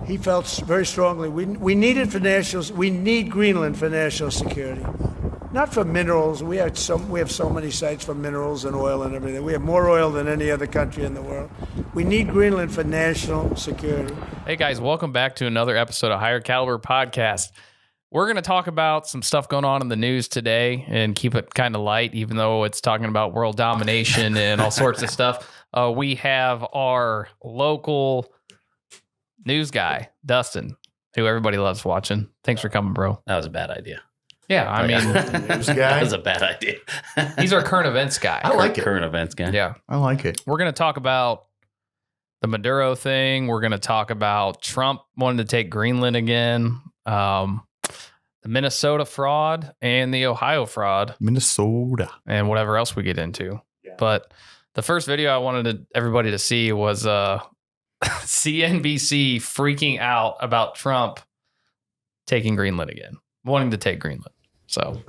he felt very strongly we need Greenland for national security, not for minerals. We have so many sites for minerals and oil and everything. We have more oil than any other country in the world. We need Greenland for national security. Hey guys, welcome back to another episode of Higher Caliber Podcast. We're going to talk about some stuff going on in the news today and keep it kind of light, even though it's talking about world domination and all sorts of stuff. We have our local news guy, Dustin, who everybody loves watching. Thanks for coming, bro. That was a bad idea. Yeah, I mean, news guy. That was a bad idea. He's our current events guy. I like it. Current events guy. Yeah. I like it. We're going to talk about the Maduro thing. We're going to talk about Trump wanting to take Greenland again. The Minnesota fraud and the Ohio fraud. Minnesota. And whatever else we get into. Yeah. But the first video I wanted everybody to see was CNBC freaking out about Trump taking Greenland again, wanting to take Greenland. So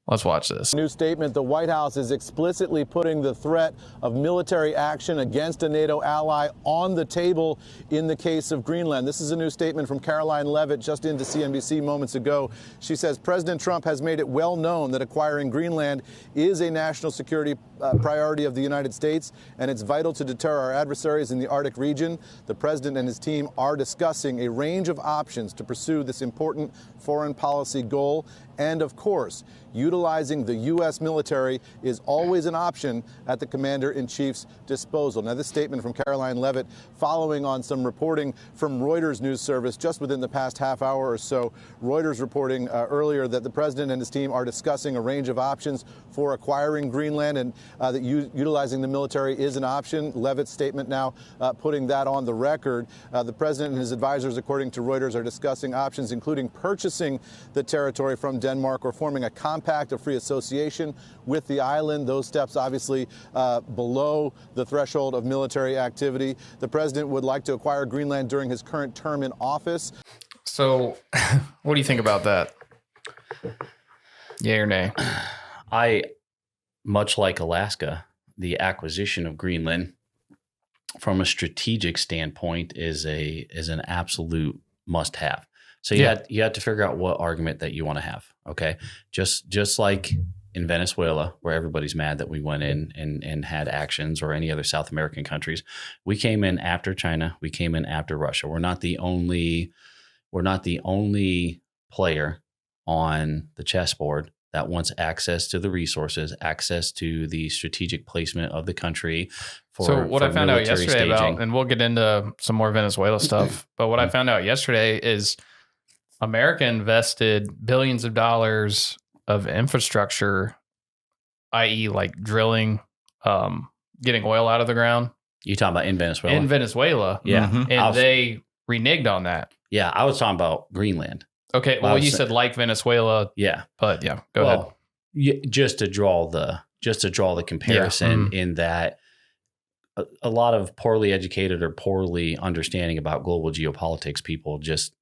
let's watch this. New statement, the White House is explicitly putting the threat of military action against a NATO ally on the table in the case of Greenland. This is a new statement from Caroline Leavitt just into CNBC moments ago. She says President Trump has made it well known that acquiring Greenland is a national security priority of the United States, and it's vital to deter our adversaries in the Arctic region. The president and his team are discussing a range of options to pursue this important foreign policy goal. And of course, utilizing the U.S. military is always an option at the commander-in-chief's disposal. Now, this statement from Caroline Leavitt following on some reporting from Reuters news service just within the past half hour or so. Reuters reporting earlier that the president and his team are discussing a range of options for acquiring Greenland, and that utilizing the military is an option. Leavitt's statement now putting that on the record. The president and his advisors, according to Reuters, are discussing options including purchasing the territory from Denmark or forming a compact of free association with the island. Those steps obviously below the threshold of military activity. The president would like to acquire Greenland during his current term in office. So what do you think about that? Yay or nay? Much like Alaska, the acquisition of Greenland from a strategic standpoint is an absolute must-have. So you had to figure out what argument that you want to have. Okay, just like in Venezuela, where everybody's mad that we went in and had actions, or any other South American countries, we came in after China. We came in after Russia. We're not the only player on the chessboard that wants access to the resources, access to the strategic placement of the country. So what I found out yesterday about, and we'll get into some more Venezuela stuff, but what I found out yesterday is America invested billions of dollars of infrastructure, i.e. like drilling, getting oil out of the ground. You talking about in Venezuela? In Venezuela. Yeah. Mm-hmm. And they reneged on that. Yeah, I was talking about Greenland. Okay, well, you said like Venezuela. Yeah. But yeah, go ahead. Just to draw the comparison, in that a lot of poorly educated or poorly understanding about global geopolitics people just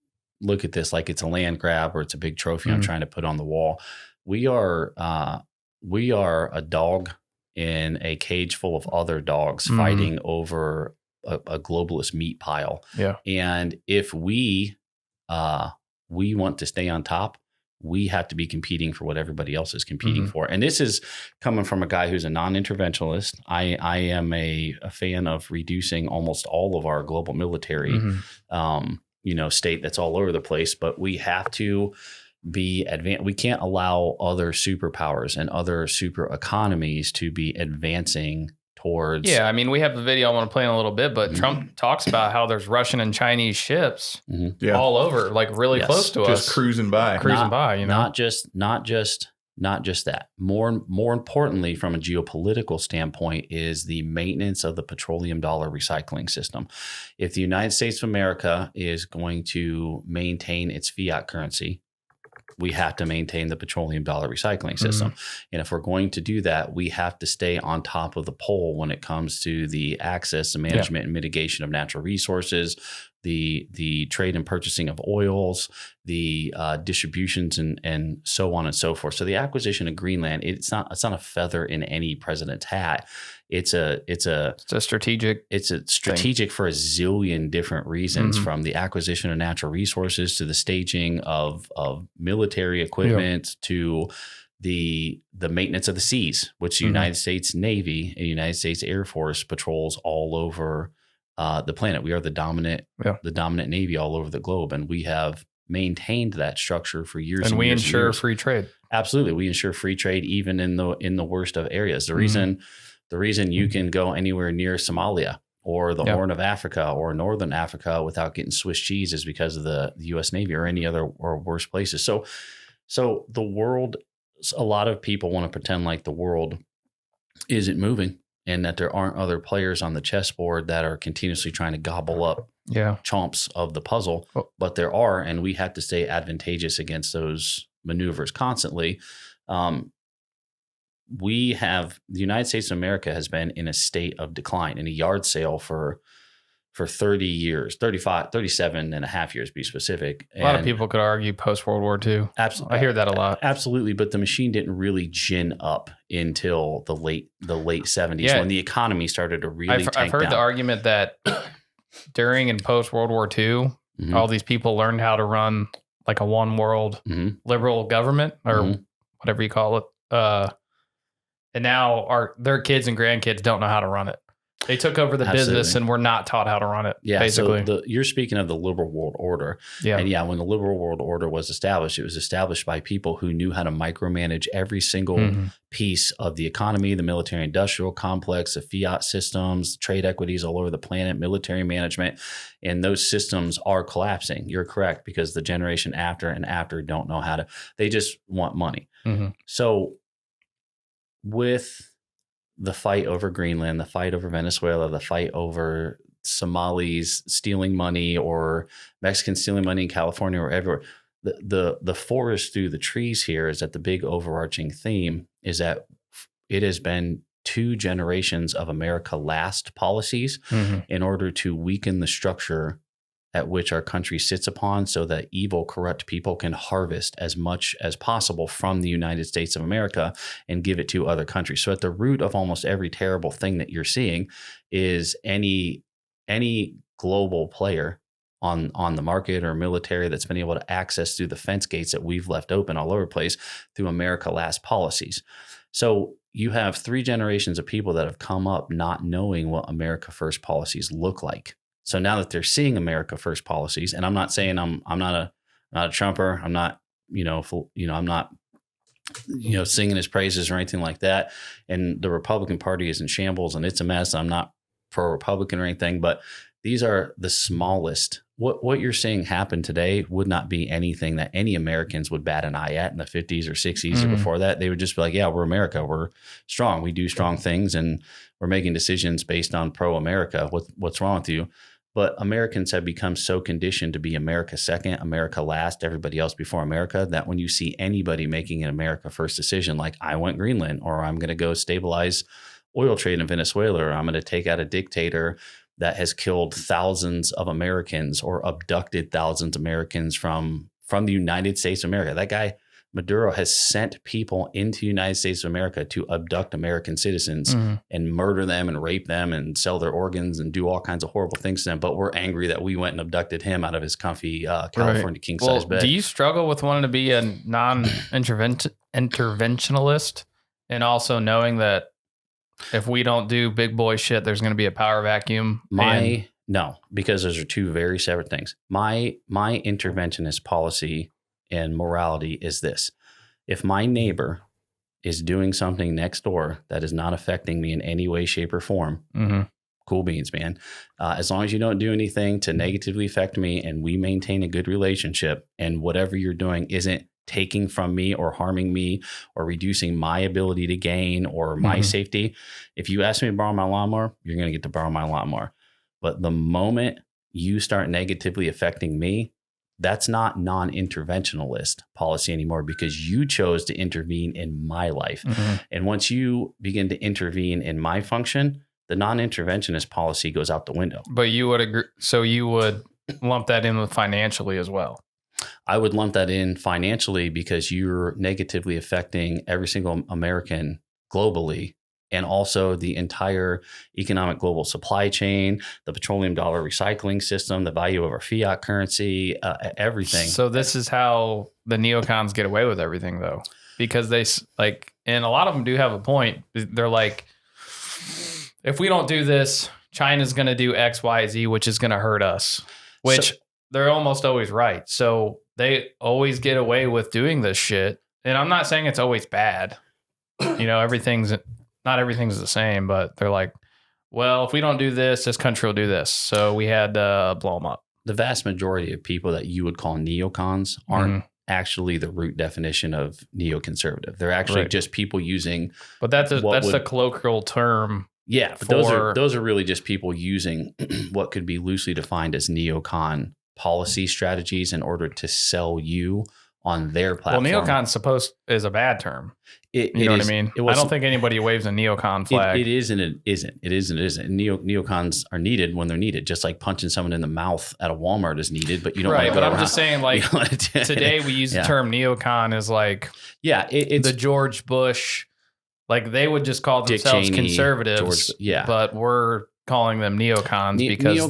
look at this like it's a land grab or it's a big trophy I'm trying to put on the wall. We are a dog in a cage full of other dogs fighting over a globalist meat pile. Yeah. And if we want to stay on top, we have to be competing for what everybody else is competing for. And this is coming from a guy who's a non-interventionalist. I am a fan of reducing almost all of our global military state that's all over the place, but we have to be advanced. We can't allow other superpowers and other super economies to be advancing towards. Yeah, I mean, we have the video I want to play in a little bit, but Trump talks about how there's Russian and Chinese ships all over, like really close to us, just cruising by. Not just that. More importantly, from a geopolitical standpoint, is the maintenance of the petroleum dollar recycling system. If the United States of America is going to maintain its fiat currency, we have to maintain the petroleum dollar recycling system. And if we're going to do that, we have to stay on top of the pole when it comes to the access and management and mitigation of natural resources, the trade and purchasing of oils, the distributions, and so on and so forth. So the acquisition of Greenland, it's not a feather in any president's hat. It's a strategic. It's a strategic for a zillion different reasons, from the acquisition of natural resources to the staging of military equipment to the maintenance of the seas, which the United States Navy and United States Air Force patrols all over the planet. We are the dominant Navy all over the globe, and we have maintained that structure for years. And we years ensure and years. free trade. Absolutely, we ensure free trade even in the worst of areas. The reason you can go anywhere near Somalia or the Horn of Africa or Northern Africa without getting Swiss cheese is because of the U.S. Navy or any other or worse places. So the world. A lot of people want to pretend like the world isn't moving and that there aren't other players on the chessboard that are continuously trying to gobble up chomps of the puzzle, but there are, and we have to stay advantageous against those maneuvers constantly. The United States of America has been in a state of decline, in a yard sale for 30 years, 37 and a half years, to be specific. A lot of people could argue post-World War II. Absolutely. I hear that a lot. Absolutely. But the machine didn't really gin up until the late 70s when the economy started to really tank I've heard down. the argument that during and post-World War II, all these people learned how to run like a one world liberal government or whatever you call it. And now their kids and grandkids don't know how to run it. They took over the business and were not taught how to run it. Yeah, basically. So you're speaking of the liberal world order. Yeah. And when the liberal world order was established, it was established by people who knew how to micromanage every single piece of the economy, the military industrial complex, the fiat systems, trade equities all over the planet, military management. And those systems are collapsing. You're correct, because the generation after and after don't know how to, they just want money. So with the fight over Greenland, the fight over Venezuela, the fight over Somalis stealing money or Mexicans stealing money in California or everywhere. The forest through the trees here is that the big overarching theme is that it has been 2 generations of America last policies in order to weaken the structure at which our country sits upon, so that evil, corrupt people can harvest as much as possible from the United States of America and give it to other countries. So at the root of almost every terrible thing that you're seeing is any global player on the market or military that's been able to access through the fence gates that we've left open all over the place through America last policies. So you have 3 generations of people that have come up not knowing what America first policies look like. So now that they're seeing America first policies, and I'm not saying I'm not a Trumper, I'm not, I'm not, singing his praises or anything like that. And the Republican Party is in shambles and it's a mess. I'm not pro-Republican or anything, but these are the smallest. What you're seeing happen today would not be anything that any Americans would bat an eye at in the 50s or 60s or before that. They would just be like, yeah, we're America. We're strong. We do strong things and we're making decisions based on pro-America. What's wrong with you? But Americans have become so conditioned to be America second, America last, everybody else before America, that when you see anybody making an America first decision, like I want Greenland, or I'm going to go stabilize oil trade in Venezuela, or I'm going to take out a dictator that has killed thousands of Americans or abducted thousands of Americans from the United States of America. That guy, Maduro, has sent people into the United States of America to abduct American citizens and murder them and rape them and sell their organs and do all kinds of horrible things to them. But we're angry that we went and abducted him out of his comfy California king-size bed. Do you struggle with wanting to be a non-interventionalist and also knowing that if we don't do big boy shit, there's going to be a power vacuum? No, because those are 2 very separate things. My interventionist policy and morality is this: if my neighbor is doing something next door that is not affecting me in any way, shape, or form, cool beans, man. As long as you don't do anything to negatively affect me and we maintain a good relationship, and whatever you're doing isn't taking from me or harming me or reducing my ability to gain or my safety. If you ask me to borrow my lawnmower, you're going to get to borrow my lawnmower. But the moment you start negatively affecting me, that's not non-interventionalist policy anymore, because you chose to intervene in my life. And once you begin to intervene in my function, the non-interventionist policy goes out the window. But you would agree. So you would lump that in with financially as well. I would lump that in financially because you're negatively affecting every single American globally, and also the entire economic global supply chain, the petroleum dollar recycling system, the value of our fiat currency, everything. So this is how the neocons get away with everything, though, because they like, and a lot of them do have a point. They're like, if we don't do this, China's going to do X, Y, Z, which is going to hurt us, which they're almost always right. So they always get away with doing this shit. And I'm not saying it's always bad. You know, not everything's the same, but they're like, well, if we don't do this, this country will do this. So we had to blow them up. The vast majority of people that you would call neocons aren't actually the root definition of neoconservative. They're actually just people using. But that's the colloquial term. Yeah, but those are really just people using what could be loosely defined as neocon policy strategies in order to sell you on their platform. Well, neocon is a bad term. You know what I mean? I don't think anybody waves a neocon flag. It is and it isn't. It is and it isn't. neocons are needed when they're needed, just like punching someone in the mouth at a Walmart is needed, but you don't want to go but around. I'm just saying, like, today we use the term neocon as like it's the George Bush, like they would just call themselves Cheney, conservatives, but we're calling them neocons because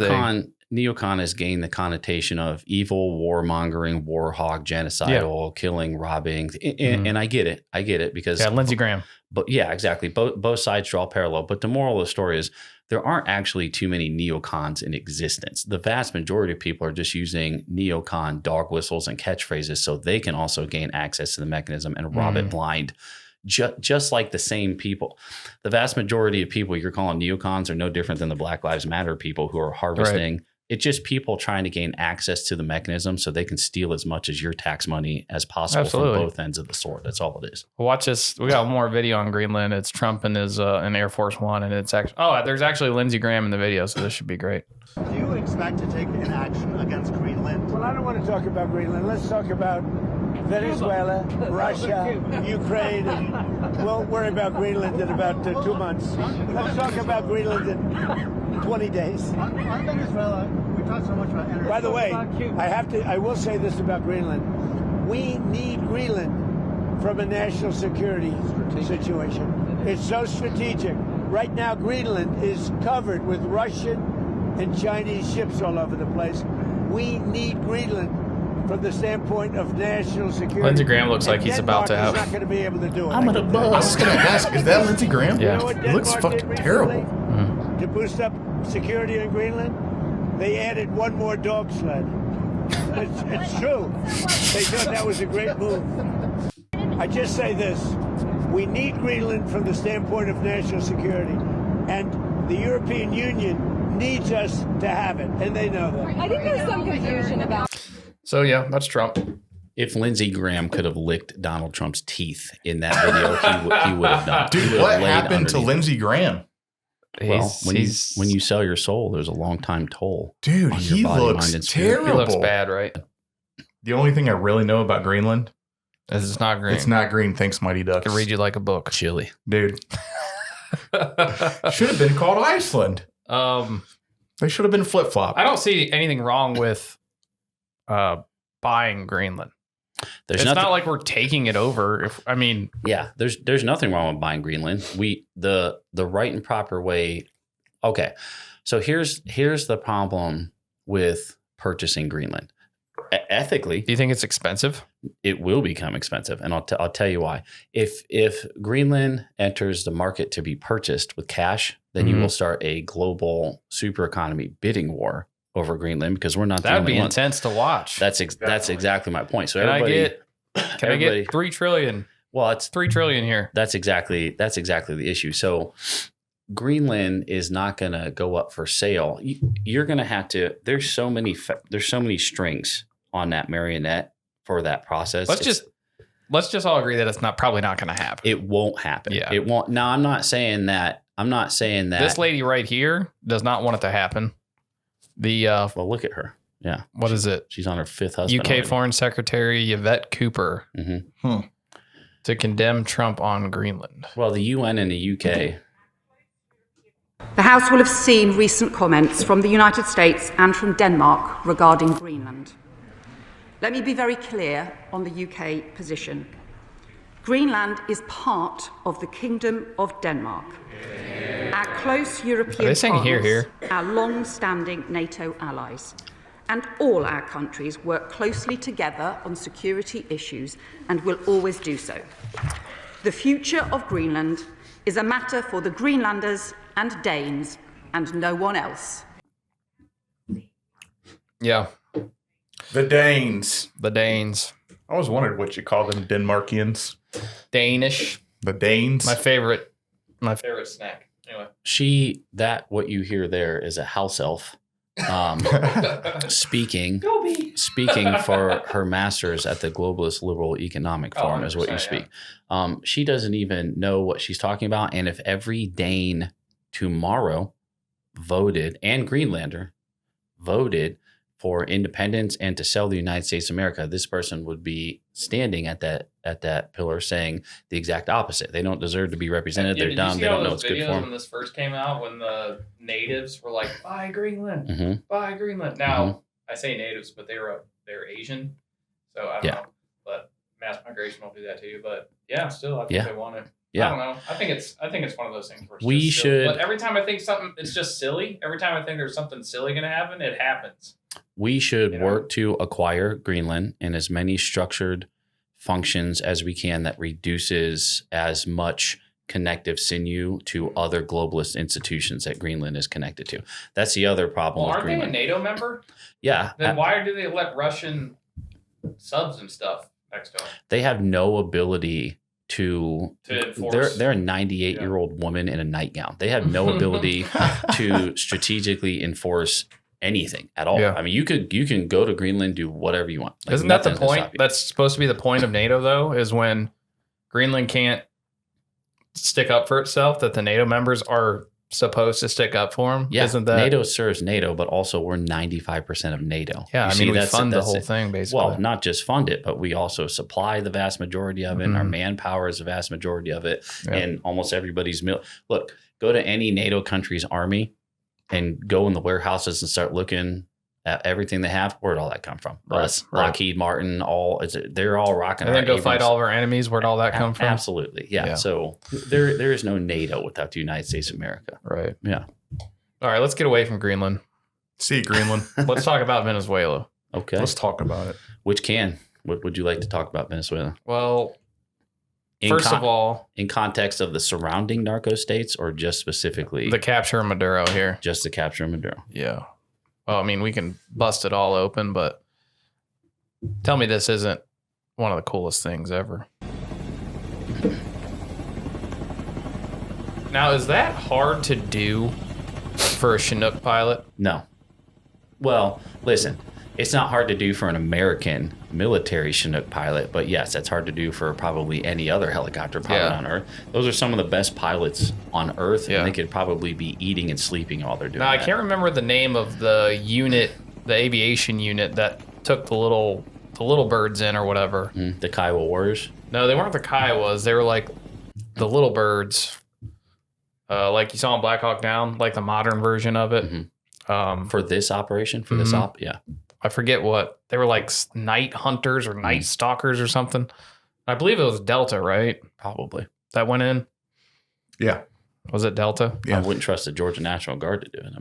neocon has gained the connotation of evil, warmongering, war hog, genocidal, killing, robbing. And I get it because Lindsey Graham. But yeah, exactly. Both sides draw parallel. But the moral of the story is there aren't actually too many neocons in existence. The vast majority of people are just using neocon dog whistles and catchphrases so they can also gain access to the mechanism and rob it blind. Just like the same people. The vast majority of people you're calling neocons are no different than the Black Lives Matter people who are harvesting. Right. It's just people trying to gain access to the mechanism so they can steal as much as your tax money as possible from both ends of the sword. That's all it is. Watch this. We got more video on Greenland. It's Trump and his in Air Force One, and it's actually there's actually Lindsey Graham in the video, so this should be great. Do you expect to take an action against Greenland? Well, I don't want to talk about Greenland. Let's talk about Venezuela, Russia, Ukraine, and we'll worry about Greenland in about 2 months. Let's talk about Greenland in 20 days. On Venezuela, we talked so much about energy. By the way, I will say this about Greenland. We need Greenland from a national security situation. It's so strategic. Right now, Greenland is covered with Russian and Chinese ships all over the place. We need Greenland from the standpoint of national security. Lindsey Graham looks like he's about to have. Not going to be able to do it. I was going to ask, is that Lindsey Graham? Yeah. You know what It looks Denmark fucking did terrible. recently to boost up security in Greenland? They added one more dog sled. It's true. They thought that was a great move. I just say this. We need Greenland from the standpoint of national security. And the European Union needs us to have it. And they know that. I think there's some confusion about. So yeah, that's Trump. If Lindsey Graham could have licked Donald Trump's teeth in that video, he would have done. Dude, what happened to Lindsey Graham? Well, when you sell your soul, there's a long time toll. Dude, on he your body, looks mind, and spirit. terrible. He looks bad, right? The only thing I really know about Greenland is it's not green. It's not green. Thanks, Mighty Ducks. I can read you like a book. Chilly. Dude. Should have been called Iceland. They should have been flip-flop. I don't see anything wrong with buying Greenland. It's not like we're taking it over. There's nothing wrong with buying Greenland. The right and proper way. Okay, so here's the problem with purchasing Greenland. Ethically, do you think it's expensive? It will become expensive, and I'll tell you why. If Greenland enters the market to be purchased with cash, then you will start a global super economy bidding war over Greenland because we're not. That would be ones. intense to watch. That's exactly my point. So can I get $3 trillion? Well, it's $3 trillion here. That's exactly the issue. So Greenland is not going to go up for sale. You're going to have to. There's so many strings on that marionette for that process. Let's just all agree that it's probably not going to happen. It won't happen. Yeah. It won't. Now, I'm not saying that. This lady right here does not want it to happen. Well, look at her. Yeah. What is it? She's on her fifth husband. UK already. Foreign Secretary Yvette Cooper to condemn Trump on Greenland. Well, the UN and the UK The House will have seen recent comments from the United States and from Denmark regarding Greenland. Let me be very clear on the UK position. Greenland is part of the Kingdom of Denmark. Our close European partners, our long-standing NATO allies, and all our countries work closely together on security issues and will always do so. The future of Greenland is a matter for the Greenlanders and Danes and no one else. Yeah. The Danes. The Danes. I always wondered what you call them, Denmarkians. Danish. The Danes. My favorite snack. Anyway. What you hear there is a house elf speaking for her masters at the Globalist Liberal Economic Forum is what you speak. Yeah. She doesn't even know what she's talking about. And if every Dane tomorrow voted, and Greenlander voted for independence and to sell the United States of America, this person would be standing at that pillar saying the exact opposite. They don't deserve to be represented. They're dumb. They don't know what's good for them. When this first came out, when the natives were like, "Buy Greenland, buy Greenland." Now I say natives, but they're Asian, so I don't know. But mass migration will do that to you. But yeah, still, I think they want to. Yeah. I don't know. I think it's one of those things where it's we just should. Silly. But every time I think something, it's just silly. Every time I think there's something silly going to happen, it happens. We should work to acquire Greenland in as many structured functions as we can that reduces as much connective sinew to other globalist institutions that Greenland is connected to. That's the other problem with Greenland. Aren't they a NATO member? Yeah. Then why do they let Russian subs and stuff next to them? They have no ability to enforce. They're a 98-year-old woman in a nightgown. They have no ability to strategically enforce anything at all. Yeah. I mean, you can go to Greenland, do whatever you want. Isn't that the point? That's supposed to be the point of NATO, though, is when Greenland can't stick up for itself, that the NATO members are supposed to stick up for them. Yeah, isn't that NATO serves NATO, but also we're 95% of NATO. Yeah, I mean, we fund the whole thing basically. Well, not just fund it, but we also supply the vast majority of it. And our manpower is the vast majority of it, and almost everybody's look. Go to any NATO country's army and go in the warehouses and start looking at everything they have. Where'd all that come from? Us, Lockheed Martin, they're all rocking. And then go fight all of our enemies. Where'd all that come from? Absolutely. Yeah. So there is no NATO without the United States of America. Right. Yeah. All right. Let's get away from Greenland. See Greenland. Let's talk about Venezuela. Okay. Let's talk about it. What would you like to talk about Venezuela? Well, first of all, in context of the surrounding narco states, or just specifically the capture of Maduro here? Just the capture of Maduro. Yeah. Well, I mean, we can bust it all open, but tell me this isn't one of the coolest things ever. Now, is that hard to do for a Chinook pilot? No. Well, listen, it's not hard to do for an American military Chinook pilot, but yes, that's hard to do for probably any other helicopter pilot on Earth. Those are some of the best pilots on Earth, and they could probably be eating and sleeping while they're doing that. Now, I can't remember the name of the unit, the aviation unit that took the little birds in or whatever. The Kiowa Warriors? No, they weren't the Kiowas. They were like the little birds, like you saw in Black Hawk Down, like the modern version of it. For this operation, for this op, I forget what they were, like night hunters or night stalkers or something. I believe it was Delta, right? Probably. That went in. Yeah. Was it Delta? Yeah. I wouldn't trust the Georgia National Guard to do it. I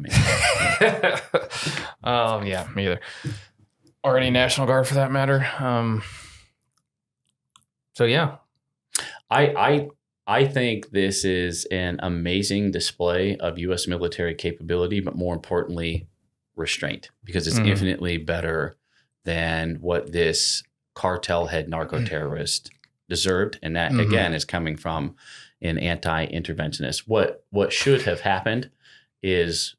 mean, yeah, me either. Or any National Guard for that matter. So yeah, I think this is an amazing display of U.S. military capability, but more importantly, restraint, because it's infinitely better than what this cartel head narco terrorist deserved. And that, again, is coming from an anti-interventionist. What should have happened is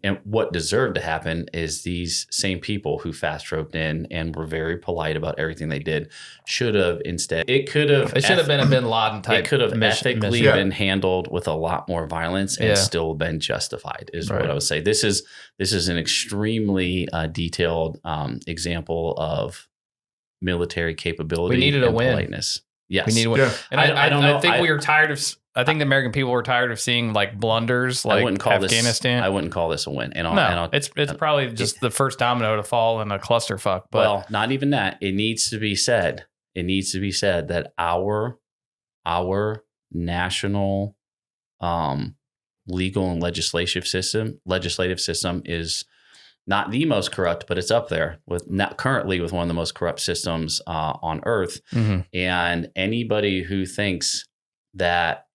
and what deserved to happen is these same people who fast roped in and were very polite about everything they did should have instead. It should have been a Bin Laden type. It could have ethically been handled with a lot more violence and still been justified. Is what I would say. This is an extremely detailed example of military capability. We needed a win. Politeness. Yes, we need a win. And I don't know. I think we were tired I think the American people were tired of seeing like blunders like Afghanistan. I wouldn't call this a win. It's probably just the first domino to fall in a clusterfuck. But well, not even that. It needs to be said. That our national legal and legislative system is not the most corrupt, but it's up there with currently with one of the most corrupt systems on earth. Mm-hmm. And anybody who thinks that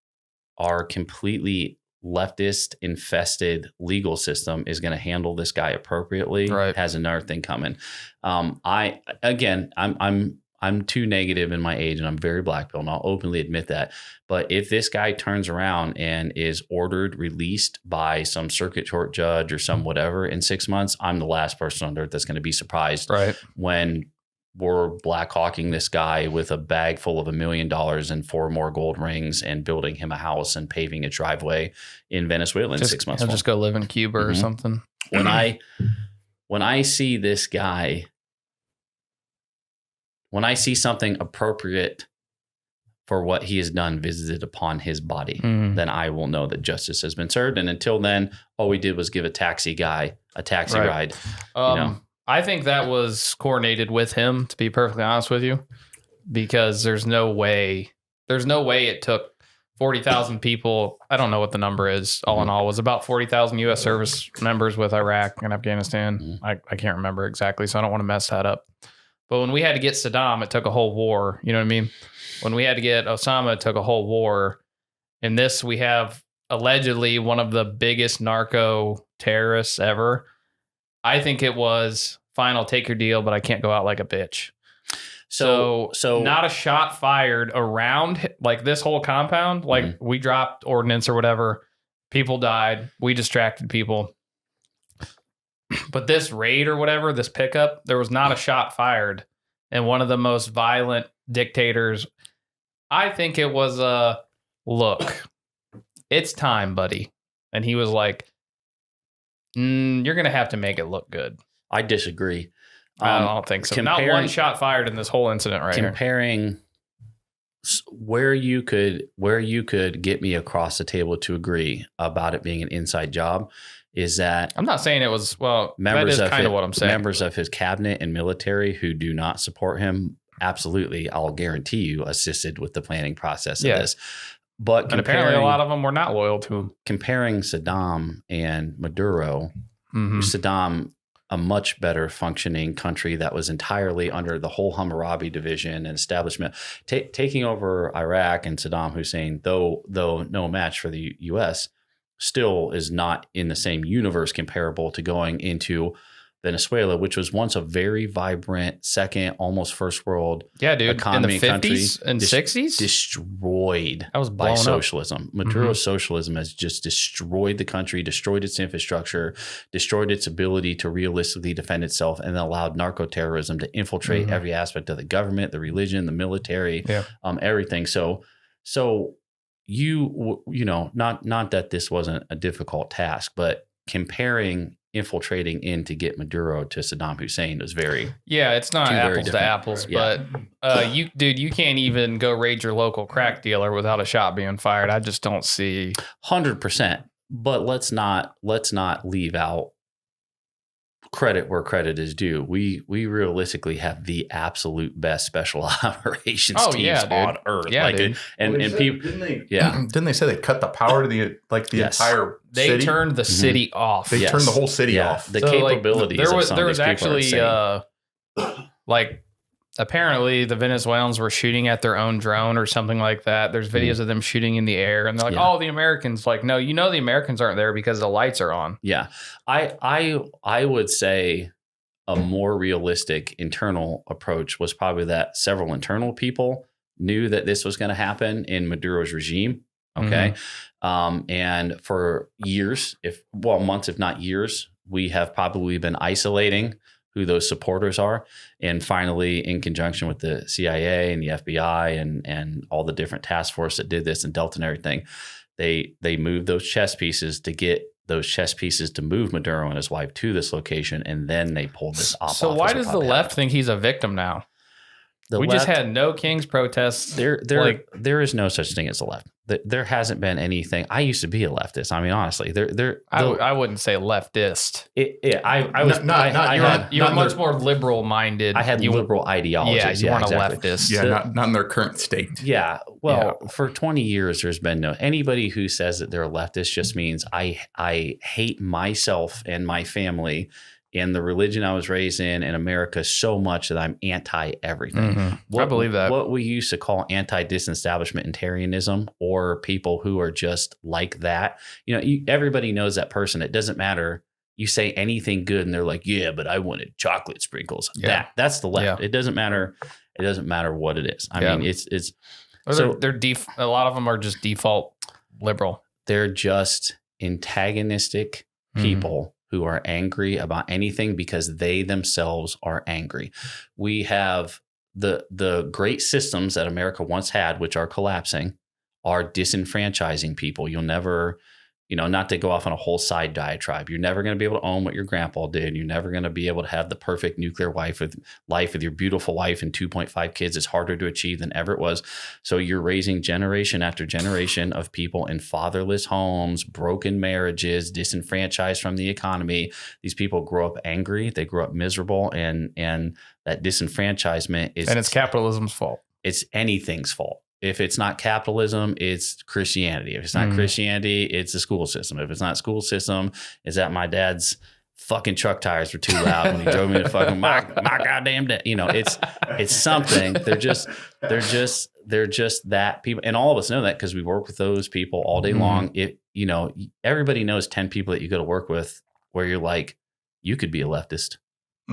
our completely leftist infested legal system is going to handle this guy appropriately has another thing coming. I'm too negative in my age and I'm very black pill, and I'll openly admit that. But if this guy turns around and is ordered released by some circuit court judge or some whatever in 6 months, I'm the last person on earth that's going to be surprised when we're black hawking this guy with a bag full of $1 million and 4 more gold rings and building him a house and paving a driveway in Venezuela in 6 months. He'll just go live in Cuba or something. When I see this guy, when I see something appropriate for what he has done visited upon his body, then I will know that justice has been served. And until then, all we did was give a taxi guy a taxi ride. I think that was coordinated with him, to be perfectly honest with you, because there's no way it took 40,000 people. I don't know what the number is. All in all, it was about 40,000 U.S. service members with Iraq and Afghanistan. I can't remember exactly, so I don't want to mess that up. But when we had to get Saddam, it took a whole war. You know what I mean? When we had to get Osama, it took a whole war. In this, we have allegedly one of the biggest narco terrorists ever. I think it was final, take your deal, but I can't go out like a bitch. So not a shot fired around like this whole compound. Like we dropped ordnance or whatever. People died. We distracted people. But this raid or whatever, this pickup, there was not a shot fired. And one of the most violent dictators, I think it was look, it's time, buddy. And he was like, you're going to have to make it look good. I disagree. I don't think so. Not one shot fired in this whole incident right comparing where you could get me across the table to agree about it being an inside job is that I'm not saying it was, well, members that is kind of what I'm saying. Members of his cabinet and military who do not support him, absolutely, I'll guarantee you, assisted with the planning process of this. But apparently a lot of them were not loyal to him. Comparing Saddam and Maduro, Saddam, a much better functioning country that was entirely under the whole Hammurabi division and establishment, taking over Iraq, and Saddam Hussein, though no match for the U.S., still is not in the same universe comparable to going into Venezuela, which was once a very vibrant, second, almost first world economy, in the 50s and 60s, destroyed I was by socialism. Maduro's socialism has just destroyed the country, destroyed its infrastructure, destroyed its ability to realistically defend itself, and allowed narco-terrorism to infiltrate every aspect of the government, the religion, the military, everything. So you know, not that this wasn't a difficult task, but comparing infiltrating in to get Maduro to Saddam Hussein was it's not apples to apples, but you can't even go raid your local crack dealer without a shot being fired. I just don't see 100%. But let's not leave out credit where credit is due. We realistically have the absolute best special operations teams on earth. Yeah, dude. And people, didn't they say they cut the power to the entire they city? Turned the city off. They turned the whole city off. The capabilities of some there of was these people actually apparently the Venezuelans were shooting at their own drone or something like that. There's videos of them shooting in the air, and they're like, "Oh, the Americans!" Like, no, the Americans aren't there because the lights are on. Yeah, I would say a more realistic internal approach was probably that several internal people knew that this was going to happen in Maduro's regime. Okay, and for years, months, if not years, we have probably been isolating who those supporters are. And finally, in conjunction with the CIA and the FBI and all the different task force that did this and Delta and everything, they moved those chess pieces to get those chess pieces to move Maduro and his wife to this location. And then they pulled this off. So why does the left think he's a victim now? We just had no Kings protests. There is no such thing as a left. There hasn't been anything. I used to be a leftist. I mean, honestly, I wouldn't say leftist. I was You're much more liberal minded. I had liberal ideologies. Yeah, you weren't exactly. a leftist. Yeah, not in their current state. Yeah. Well, for 20 years, there's been anybody who says that they're a leftist just means I hate myself and my family and the religion I was raised in America so much that I'm anti everything. Mm-hmm. I believe that. What we used to call anti-disestablishmentarianism, or people who are just like that. Everybody knows that person. It doesn't matter. You say anything good and they're like, yeah, but I wanted chocolate sprinkles. Yeah. That's the left. Yeah. It doesn't matter. It doesn't matter what it is. I mean, it's so they're a lot of them are just default liberal. They're just antagonistic people who are angry about anything because they themselves are angry. We have the great systems that America once had, which are collapsing, are disenfranchising people. You'll never, not to go off on a whole side diatribe, you're never going to be able to own what your grandpa did. You're never going to be able to have the perfect nuclear life with your beautiful wife and 2.5 kids. It's harder to achieve than ever it was. So you're raising generation after generation of people in fatherless homes, broken marriages, disenfranchised from the economy. These people grow up angry. They grow up miserable, and that disenfranchisement is... And it's capitalism's fault. It's anything's fault. If it's not capitalism, it's Christianity. If it's not Christianity, it's the school system. If it's not school system, it's that my dad's fucking truck tires were too loud when he drove me to fucking my goddamn dad. It's something. They're just that people, and all of us know that because we work with those people all day long. Everybody knows 10 people that you go to work with where you're like, you could be a leftist.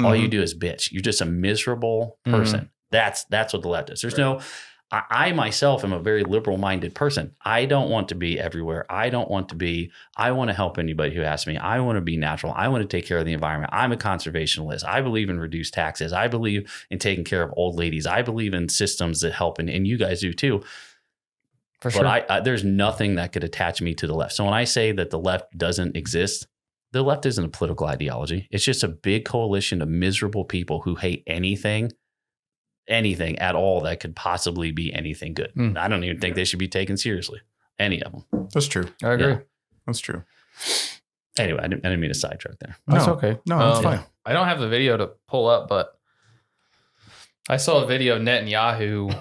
All you do is bitch. You're just a miserable person. That's what the left is. There's no. I myself am a very liberal-minded person. I don't want to be everywhere. I want to help anybody who asks me. I want to be natural. I want to take care of the environment. I'm a conservationist. I believe in reduced taxes. I believe in taking care of old ladies. I believe in systems that help, and you guys do too. For sure. But there's nothing that could attach me to the left. So when I say that the left doesn't exist, the left isn't a political ideology. It's just a big coalition of miserable people who hate anything at all that could possibly be anything good. I don't even think they should be taken seriously. Any of them. That's true. I agree. Yeah, that's true. Anyway, I didn't mean to sidetrack there. That's okay. No, that's fine. I don't have the video to pull up, but I saw a video of Netanyahu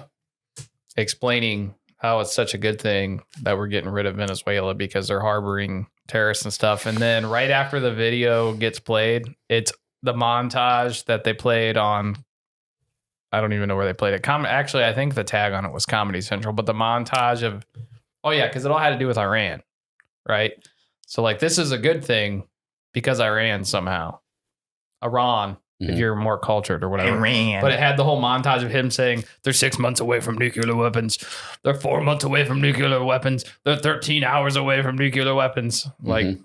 explaining how it's such a good thing that we're getting rid of Venezuela because they're harboring terrorists and stuff. And then right after the video gets played, it's the montage that they played on, I don't even know where they played it. Actually, I think the tag on it was Comedy Central, but the montage of, because it all had to do with Iran, right? So like, this is a good thing because Iran somehow. Iran, if you're more cultured or whatever. Iran. But it had the whole montage of him saying, they're 6 months away from nuclear weapons. They're 4 months away from nuclear weapons. They're 13 hours away from nuclear weapons. Like,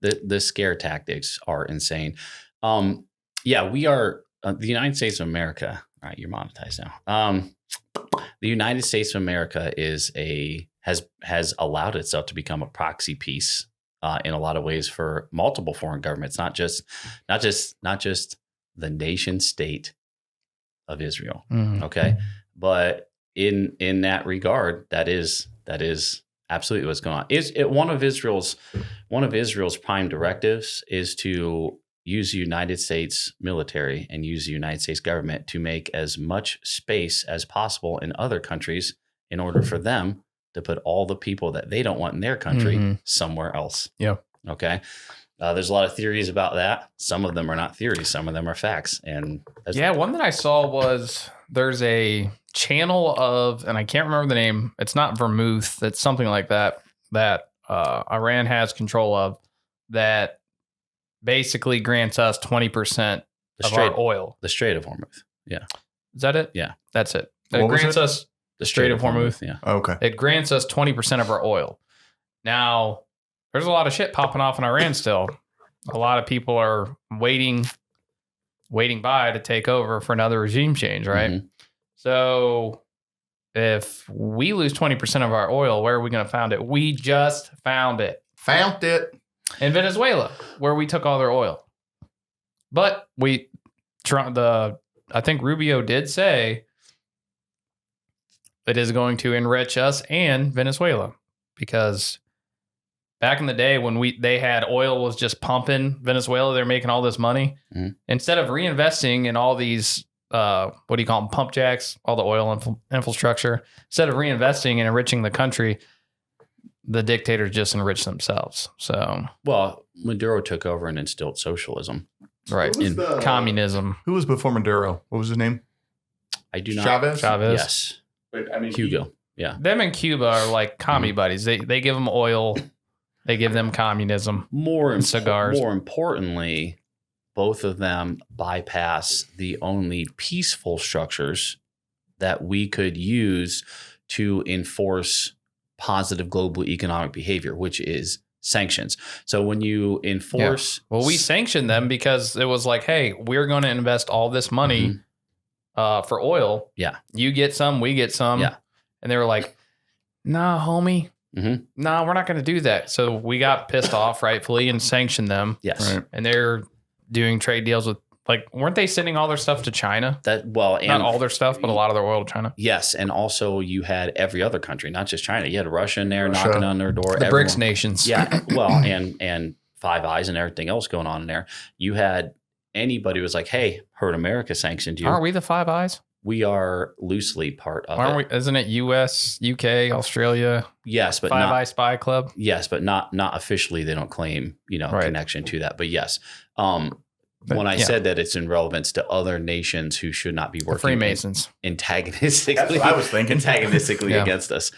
the scare tactics are insane. We are the United States of America. All right, you're monetized now. The United States of America has allowed itself to become a proxy piece in a lot of ways for multiple foreign governments, not just the nation state of Israel. Okay, but in that regard, that is absolutely what's going on. One of Israel's prime directives is to use the United States military and use the United States government to make as much space as possible in other countries in order for them to put all the people that they don't want in their country somewhere else. Yeah. Okay. There's a lot of theories about that. Some of them are not theories. Some of them are facts. And one that I saw was there's a channel of, and I can't remember the name. It's not Vermouth. It's something like that Iran has control of, that basically grants us 20% of our oil. The Strait of Hormuz. Yeah. Is that it? Yeah. That's it. It grants us the Strait of Hormuz. Yeah. Okay. It grants us 20% of our oil. Now, there's a lot of shit popping off in Iran still. A lot of people are waiting by to take over for another regime change, right? So if we lose 20% of our oil, where are we going to find it? We just found it. Found it. In Venezuela, where we took all their oil. But I think Rubio did say it is going to enrich us and Venezuela, because back in the day when they had oil was just pumping Venezuela, they're making all this money. Instead of reinvesting in all these, what do you call them, pump jacks, all the oil infrastructure, instead of reinvesting and enriching the country, the dictators just enrich themselves. So, well, Maduro took over and instilled socialism. Right. In communism. Who was before Maduro? What was his name? I do not. Chavez? Yes. But, I mean, Hugo. Yeah. Them and Cuba are like commie buddies. They give them oil. They give them communism. Cigars. More importantly, both of them bypass the only peaceful structures that we could use to enforce positive global economic behavior, which is sanctions. So when you enforce... Yeah. Well, we sanctioned them because it was like, hey, we're going to invest all this money for oil. Yeah. You get some, we get some. Yeah. And they were like, nah, homie. No, we're not going to do that. So we got pissed off, rightfully, and sanctioned them. Yes. Right. And they're doing trade deals with, like, weren't they sending all their stuff to China? And not all their stuff, but a lot of their oil to China. Yes. And also you had every other country, not just China. You had Russia in there knocking on their door. The BRICS nations. Yeah. Well, and Five Eyes and everything else going on in there. You had anybody was like, hey, heard America sanctioned you. Aren't we the Five Eyes? We are loosely part of Aren't we? Isn't it U.S., UK, Australia? Yes, but Five Eye Spy Club. Yes, but not officially. They don't claim connection to that. But yes, when I said that it's in relevance to other nations who should not be working, the Freemasons, antagonistically. That's what I was thinking. Antagonistically against us.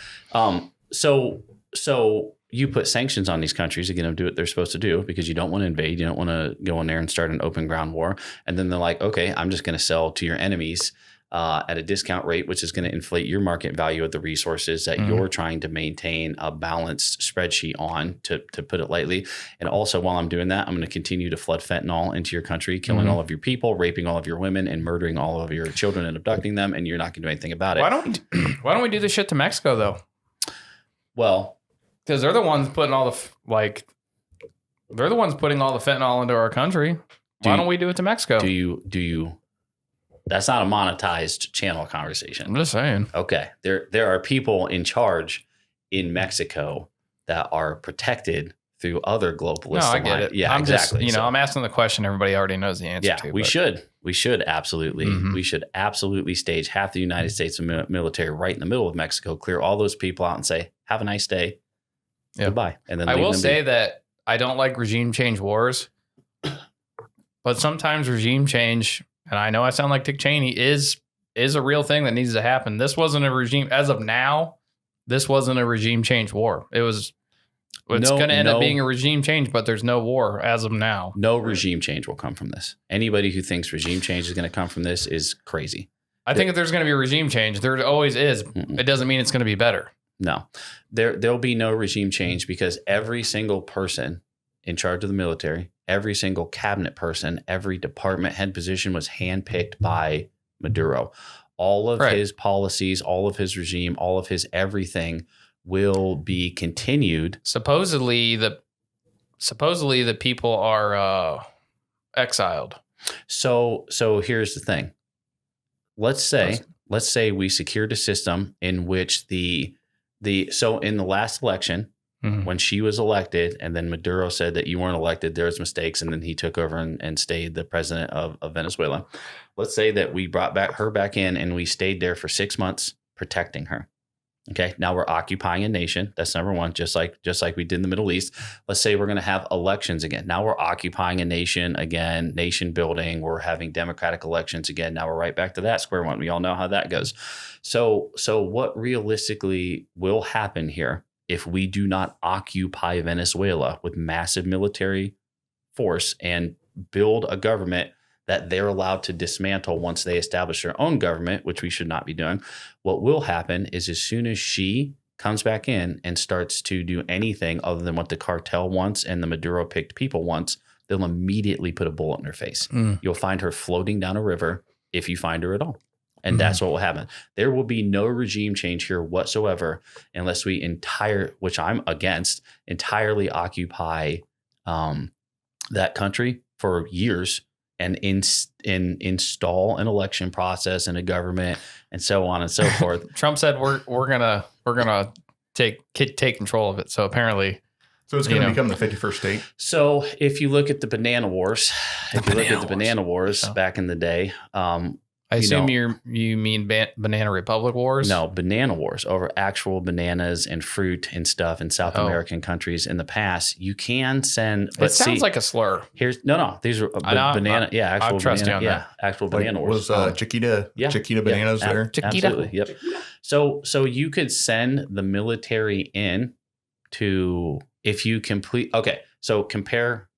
So you put sanctions on these countries to get them to do what they're supposed to do because you don't want to invade. You don't want to go in there and start an open ground war. And then they're like, okay, I'm just going to sell to your enemies at a discount rate, which is going to inflate your market value of the resources that you're trying to maintain a balanced spreadsheet on, to put it lightly. And also, while I'm doing that, I'm going to continue to flood fentanyl into your country, killing all of your people, raping all of your women, and murdering all of your children and abducting them. And you're not going to do anything about it. Why don't we do this shit to Mexico though? Well, because they're the ones putting all the they're the ones putting all the fentanyl into our country. Why don't we do it to Mexico? Do you? That's not a monetized channel conversation. I'm just saying. Okay. There are people in charge in Mexico that are protected through other globalists. No, I get it. Yeah, I'm exactly. Just, I'm asking the question everybody already knows the answer to. We should absolutely. We should absolutely stage half the United States military right in the middle of Mexico, clear all those people out and say, have a nice day. Yeah. Goodbye. And then I will say that I don't like regime change wars, but sometimes regime change, and I know I sound like Dick Cheney, is a real thing that needs to happen. This wasn't a regime, as of now, this wasn't a regime change war. It's going to end up being a regime change, but there's no war as of now. No regime change will come from this. Anybody who thinks regime change is going to come from this is crazy. I think if there's going to be a regime change, there always is. It doesn't mean it's going to be better. No, there'll be no regime change because every single person in charge of the military, every single cabinet person, every department head position was handpicked by Maduro. All of his policies, all of his regime, all of his everything will be continued. Supposedly the people are exiled. So here's the thing. Let's say we secured a system in which so in the last election, when she was elected, and then Maduro said that you weren't elected, there was mistakes, and then he took over and stayed the president of Venezuela. Let's say that we brought her back in and we stayed there for 6 months protecting her. Okay, now we're occupying a nation. That's number one, just like we did in the Middle East. Let's say we're going to have elections again. Now we're occupying a nation again, nation building. We're having democratic elections again. Now we're right back to that square one. We all know how that goes. So what realistically will happen here if we do not occupy Venezuela with massive military force and build a government that they're allowed to dismantle once they establish their own government, which we should not be doing? What will happen is as soon as she comes back in and starts to do anything other than what the cartel wants and the Maduro-picked people wants, they'll immediately put a bullet in her face. You'll find her floating down a river if you find her at all. And that's what will happen. There will be no regime change here whatsoever unless we which I'm against, entirely occupy that country for years and install an election process and a government and so on and so forth. Trump said we're gonna take control of it. So apparently, So it's going to become the 51st state. So if you look at the banana wars, back in the day, I assume you mean Banana Republic Wars? No, banana wars over actual bananas and fruit and stuff in South American countries in the past. You can send, but it sounds like a slur. Here's these are banana. Actual banana. Actual banana wars. Was Chiquita bananas there? Chiquita. Absolutely. Yep. So you could send the military in to, if you complete. Okay. So compare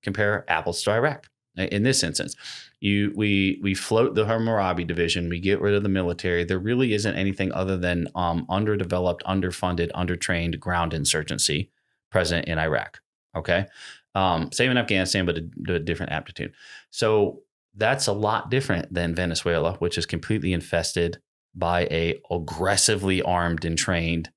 apples to Iraq in this instance. We float the Hammurabi division. We get rid of the military. There really isn't anything other than underdeveloped, underfunded, undertrained ground insurgency present in Iraq. Okay, same in Afghanistan, but a different aptitude. So that's a lot different than Venezuela, which is completely infested by a aggressively armed and trained,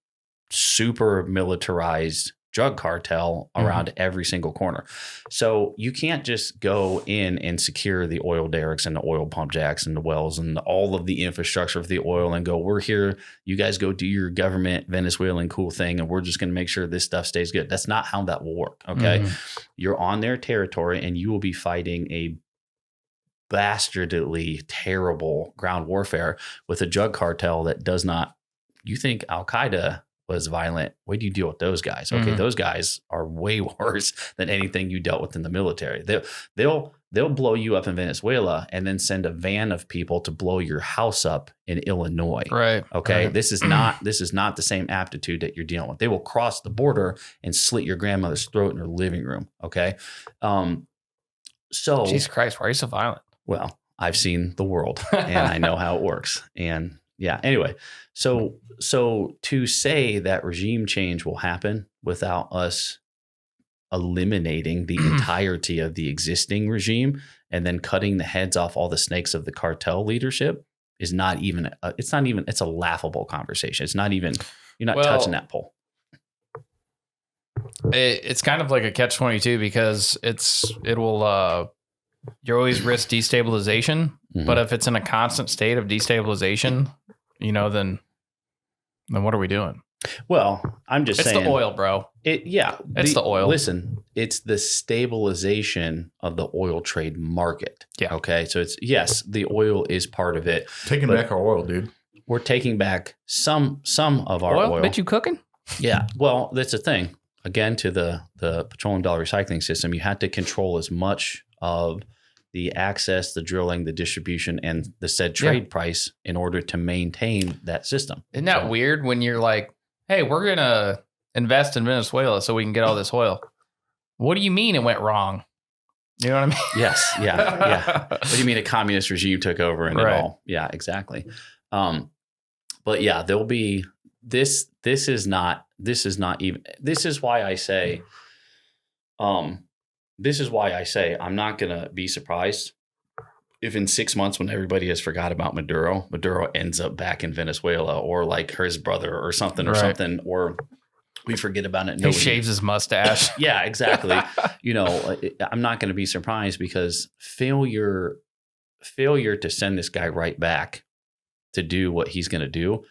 super militarized drug cartel around every single corner. So you can't just go in and secure the oil derricks and the oil pump jacks and the wells and all of the infrastructure of the oil and go, we're here. You guys go do your government Venezuelan cool thing. And we're just going to make sure this stuff stays good. That's not how that will work. Okay. You're on their territory and you will be fighting a bastardly terrible ground warfare with a drug cartel that does not, you think Al-Qaeda was violent. Way do you deal with those guys? Okay, those guys are way worse than anything you dealt with in the military. They'll blow you up in Venezuela and then send a van of people to blow your house up in Illinois. Right. Okay. Right. This is not the same aptitude that you're dealing with. They will cross the border and slit your grandmother's throat in her living room. Okay. So Jesus Christ, why are you so violent? Well, I've seen the world and I know how it works. And yeah, anyway, so to say that regime change will happen without us eliminating the entirety of the existing regime and then cutting the heads off all the snakes of the cartel leadership is not even, it's a laughable conversation. It's not even, you're not touching that pole. It's kind of like a catch-22 because it will, you always risk destabilization, but if it's in a constant state of destabilization, then what are we doing? Well, I'm just saying. It's the oil, bro. It's the oil. Listen, it's the stabilization of the oil trade market. Yeah. Okay. So the oil is part of it. Taking back our oil, dude. We're taking back some of our oil. Bet you cooking? Yeah. Well, that's the thing. Again, to the petroleum dollar recycling system, you had to control as much of the access, the drilling, the distribution, and the said trade price in order to maintain that system. Isn't that weird when you're like, hey, we're going to invest in Venezuela so we can get all this oil? What do you mean it went wrong? You know what I mean? Yes. Yeah. What do you mean a communist regime took over and it all? Yeah, exactly. But yeah, there'll be this is why I say, I'm not going to be surprised if in 6 months when everybody has forgot about Maduro ends up back in Venezuela or like his brother or something, or we forget about it. He shaves his mustache. Yeah, exactly. I'm not going to be surprised because failure to send this guy right back to do what he's going to do.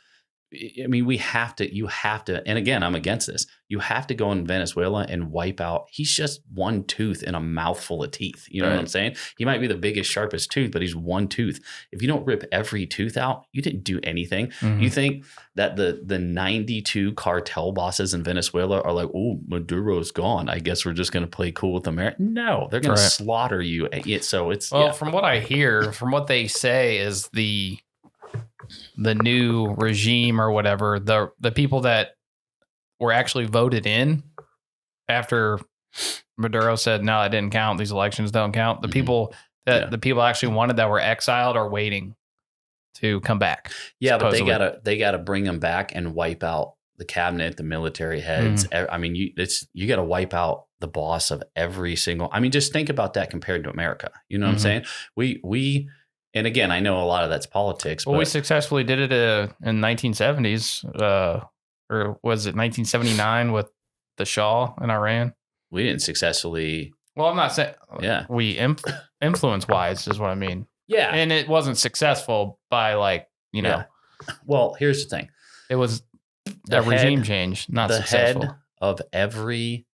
I mean, you have to, and again, I'm against this. You have to go in Venezuela and wipe out. He's just one tooth in a mouthful of teeth. You know what I'm saying? He might be the biggest, sharpest tooth, but he's one tooth. If you don't rip every tooth out, you didn't do anything. You think that the 92 cartel bosses in Venezuela are like, oh, Maduro's gone. I guess we're just going to play cool with America. No, they're going to slaughter you. From what I hear, from what they say is the new regime or whatever, the people that were actually voted in after Maduro said, no, that didn't count. These elections don't count. The people that the people actually wanted that were exiled are waiting to come back. Yeah, supposedly. but they gotta bring them back and wipe out the cabinet, the military heads. I mean, you got to wipe out the boss of every single. I mean, just think about that compared to America. You know what I'm saying? We. And again, I know a lot of that's politics. Well, but we successfully did it in 1970s, or was it 1979 with the Shah in Iran? We didn't successfully Well, I'm not saying Yeah. we influence wise is what I mean. Yeah. And it wasn't successful by like, you know, Well, here's the thing. it was The a regime head- change, not the successful. head of every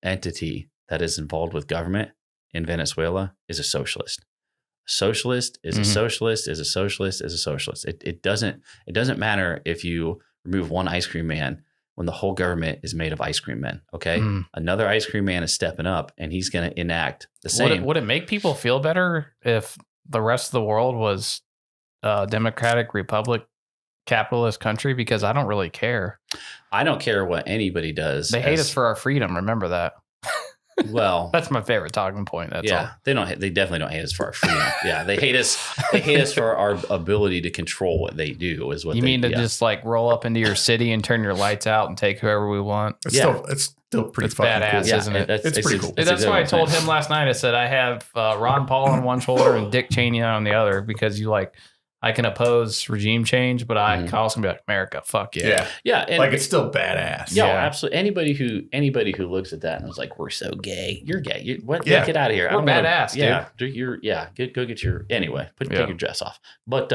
entity that is involved with government in Venezuela is a socialist. A socialist is a socialist is a socialist is a socialist. It doesn't matter if you remove one ice cream man when the whole government is made of ice cream men. Okay, another ice cream man is stepping up and he's going to enact the same. Would it make people feel better if the rest of the world was a democratic republic, capitalist country? Because I don't really care. I don't care what anybody does. They hate us for our freedom. Remember that. Well, That's my favorite talking point. That's all. they don't. They definitely don't hate us for our freedom. Yeah, they hate us. They hate us for our ability to control what they do. Is what You they, mean to just like roll up into your city and turn your lights out and take whoever we want? It's still pretty It's fucking badass, cool. isn't it? It's pretty cool. That's exactly why I what I'm told saying. him last night. I said I have Ron Paul on one shoulder and Dick Cheney on the other because I can oppose regime change, but I can also be like, America, fuck yeah. Yeah. And Like it's still badass. Yeah, Yeah. absolutely. Anybody who looks at that and was like, "We're so gay," you're gay. What? Yeah. Get out of here. We're I'm gonna- badass, dude. Yeah, go get your anyway. Take your dress off. But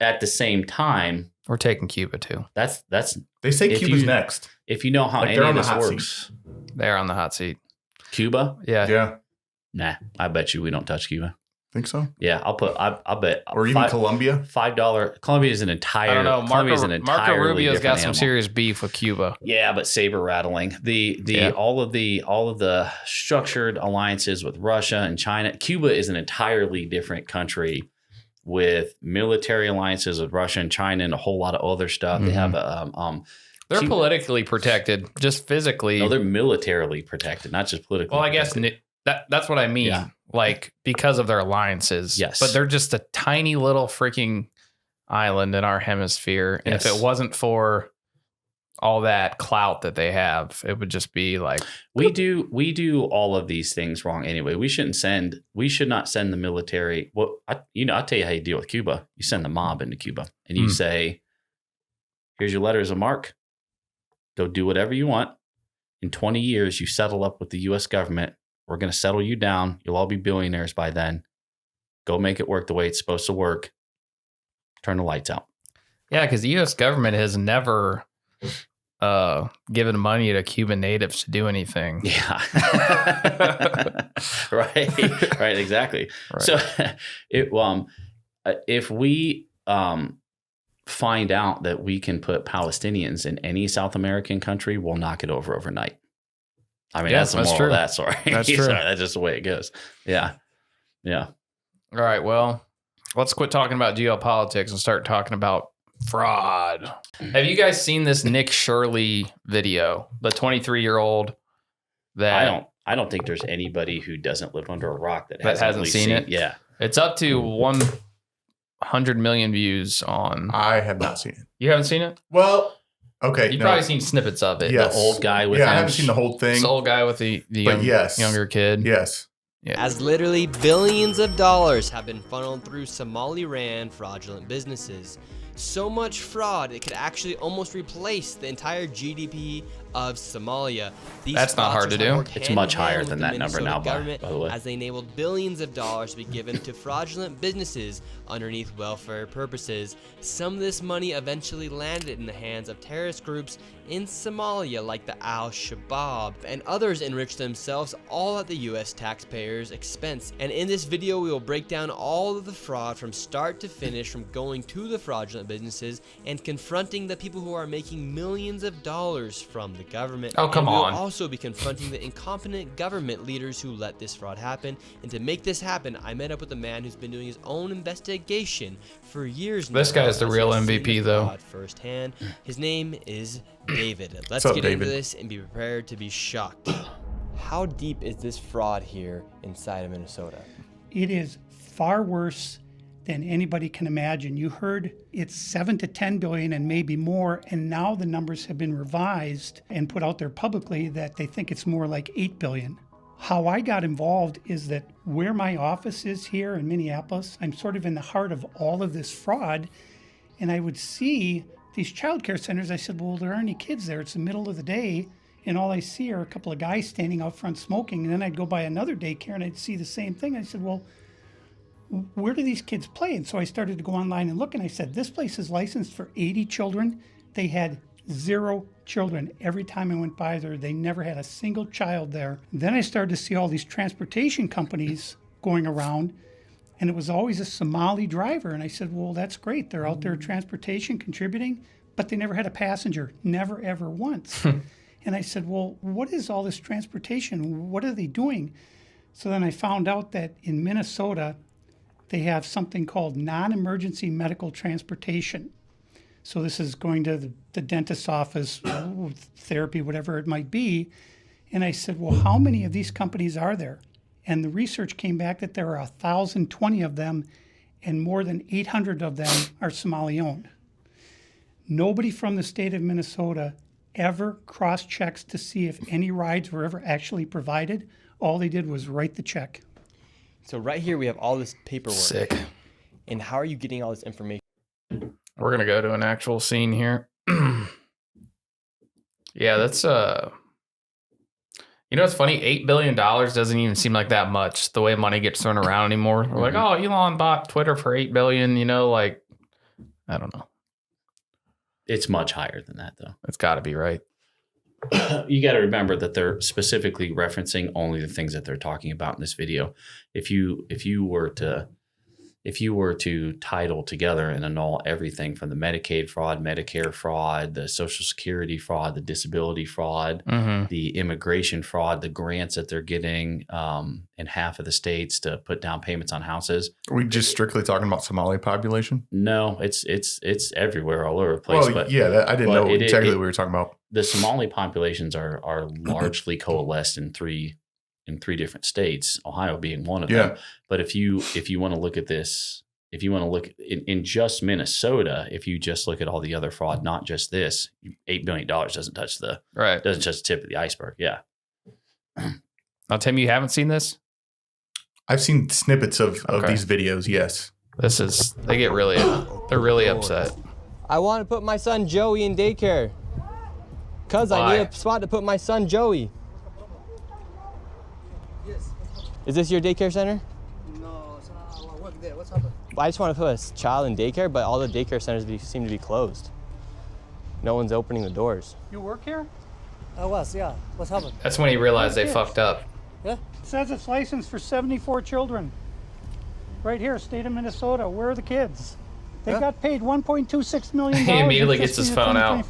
at the same time, We're taking Cuba too. that's They say If Cuba's you- next. if you know how Like, any they're of on the this hot works. They're on the hot seat. Cuba, Yeah. Yeah. nah. I bet you we don't touch Cuba. Think so? Yeah, I'll bet. Or even Colombia? $5. Colombia is an entire. I don't know. Colombia is an Marco entirely Rubio's got different some animal. serious beef with Cuba. Yeah, but saber rattling. All of the structured alliances with Russia and China. Cuba is an entirely different country with military alliances with Russia and China and a whole lot of other stuff. They have They're Cuba- politically protected, just physically. no, they're militarily protected, not just politically. Well, I guess protected. that's what I mean. Yeah. Like because of their alliances. Yes. But they're just a tiny little freaking island in our hemisphere. And Yes. if it wasn't for all that clout that they have, it would just be like we do all of these things wrong anyway. We should not send the military. Well, I'll tell you how you deal with Cuba. You send the mob into Cuba and you say, here's your letters of marque. Go do whatever you want. In 20 years, you settle up with the U.S. government. We're going to settle you down. You'll all be billionaires by then. Go make it work the way it's supposed to work. Turn the lights out. yeah, because the U.S. government has never given money to Cuban natives to do anything. Yeah. Right. Exactly. Right. So if we find out that we can put Palestinians in any South American country, we'll knock it over overnight. I mean, Yeah, that's the that's moral true. of that story. That's true. Sorry, that's just the way it goes. Yeah. Yeah. All right, well, let's quit talking about geopolitics and start talking about fraud. Have you guys seen this Nick Shirley video? The 23-year-old that I don't think there's anybody who doesn't live under a rock that hasn't at least seen it? Yeah. It's up to 100 million views on. I have not seen it. You haven't seen it? Well, okay. You've no. probably seen snippets of it. Yes. The old guy with I him. haven't seen the whole thing. It's the old guy with the But yes. younger kid. Yes. Yeah. As literally billions of dollars have been funneled through Somali-ran fraudulent businesses. So much fraud, it could actually almost replace the entire GDP of Somalia. These That's not hard to fraudsters do. have worked It's hand much in hand higher with than the that number Minnesota now, government by the way. as they enabled billions of dollars to be given to fraudulent businesses underneath welfare purposes. Some of this money eventually landed in the hands of terrorist groups in Somalia like the Al-Shabaab, and others enriched themselves all at the US taxpayers' expense. And in this video we will break down all of the fraud from start to finish, from going to the fraudulent businesses and confronting the people who are making millions of dollars from the government. Oh, come and on. We'll also be confronting the incompetent government leaders who let this fraud happen. And to make this happen, I met up with a man who's been doing his own investigation for years now. This guy's the as real he's seen MVP, the though. fraud firsthand. His name is David. Let's What's up, get into David? this and be prepared to be shocked. How deep is this fraud here inside of Minnesota? It is far worse than anybody can imagine. You heard it's 7 to 10 billion and maybe more, and now the numbers have been revised and put out there publicly that they think it's more like 8 billion. How I got involved is that where my office is here in Minneapolis, I'm sort of in the heart of all of this fraud, and I would see these childcare centers. I said, well, there aren't any kids there. It's the middle of the day. and all I see are a couple of guys standing out front smoking. And then I'd go by another daycare and I'd see the same thing. I said, well, where do these kids play? And so I started to go online and look, and I said, this place is licensed for 80 children. They had 0 children. Every time I went by there, they never had a single child there. Then I started to see all these transportation companies going around, and it was always a Somali driver. And I said, well, that's great. They're out there transportation, contributing, but they never had a passenger, never, ever once. And I said, well, what is all this transportation? What are they doing? So then I found out that in Minnesota, they have something called non-emergency medical transportation. So this is going to the dentist's office, therapy, whatever it might be. And I said, well, how many of these companies are there? And the research came back that there are 1,020 of them, and more than 800 of them are Somali-owned. Nobody from the state of Minnesota ever cross-checks to see if any rides were ever actually provided. All they did was write the check. So right here we have all this paperwork. Sick. And how are you getting all this information? We're going to go to an actual scene here. Yeah, that's you know what's funny? $8 billion doesn't even seem like that much, the way money gets thrown around anymore. We're like, oh, Elon bought Twitter for $8 billion, you know, like, I don't know. It's much higher than that, though. It's got to be, right? You got to remember that they're specifically referencing only the things that they're talking about in this video. If you were to title together and annul everything from the Medicaid fraud, Medicare fraud, the Social Security fraud, the disability fraud, the immigration fraud, the grants that they're getting in half of the states to put down payments on houses. Are we just strictly talking about Somali population? No, it's everywhere, all over the place. Well, but yeah, I didn't know exactly what we were talking about. The Somali populations are largely coalesced in three different states, Ohio being one of them. But if you want to look at this, if you want to look in just Minnesota, if you just look at all the other fraud, not just this, $8 billion doesn't touch the tip of the iceberg. Yeah. Now, Tim, you haven't seen this? I've seen snippets of these videos. Yes. They're really upset. I want to put my son Joey in daycare. Because I need a spot to put my son Joey. Is this your daycare center? No, I work there. What's happened? I just want to put a child in daycare, but all the daycare centers seem to be closed. No one's opening the doors. You work here? I was, yeah. What's happened? That's when he realized they fucked up. Yeah? It says it's licensed for 74 children. Right here, state of Minnesota. Where are the kids? They got paid $1.26 million. He immediately gets his phone out.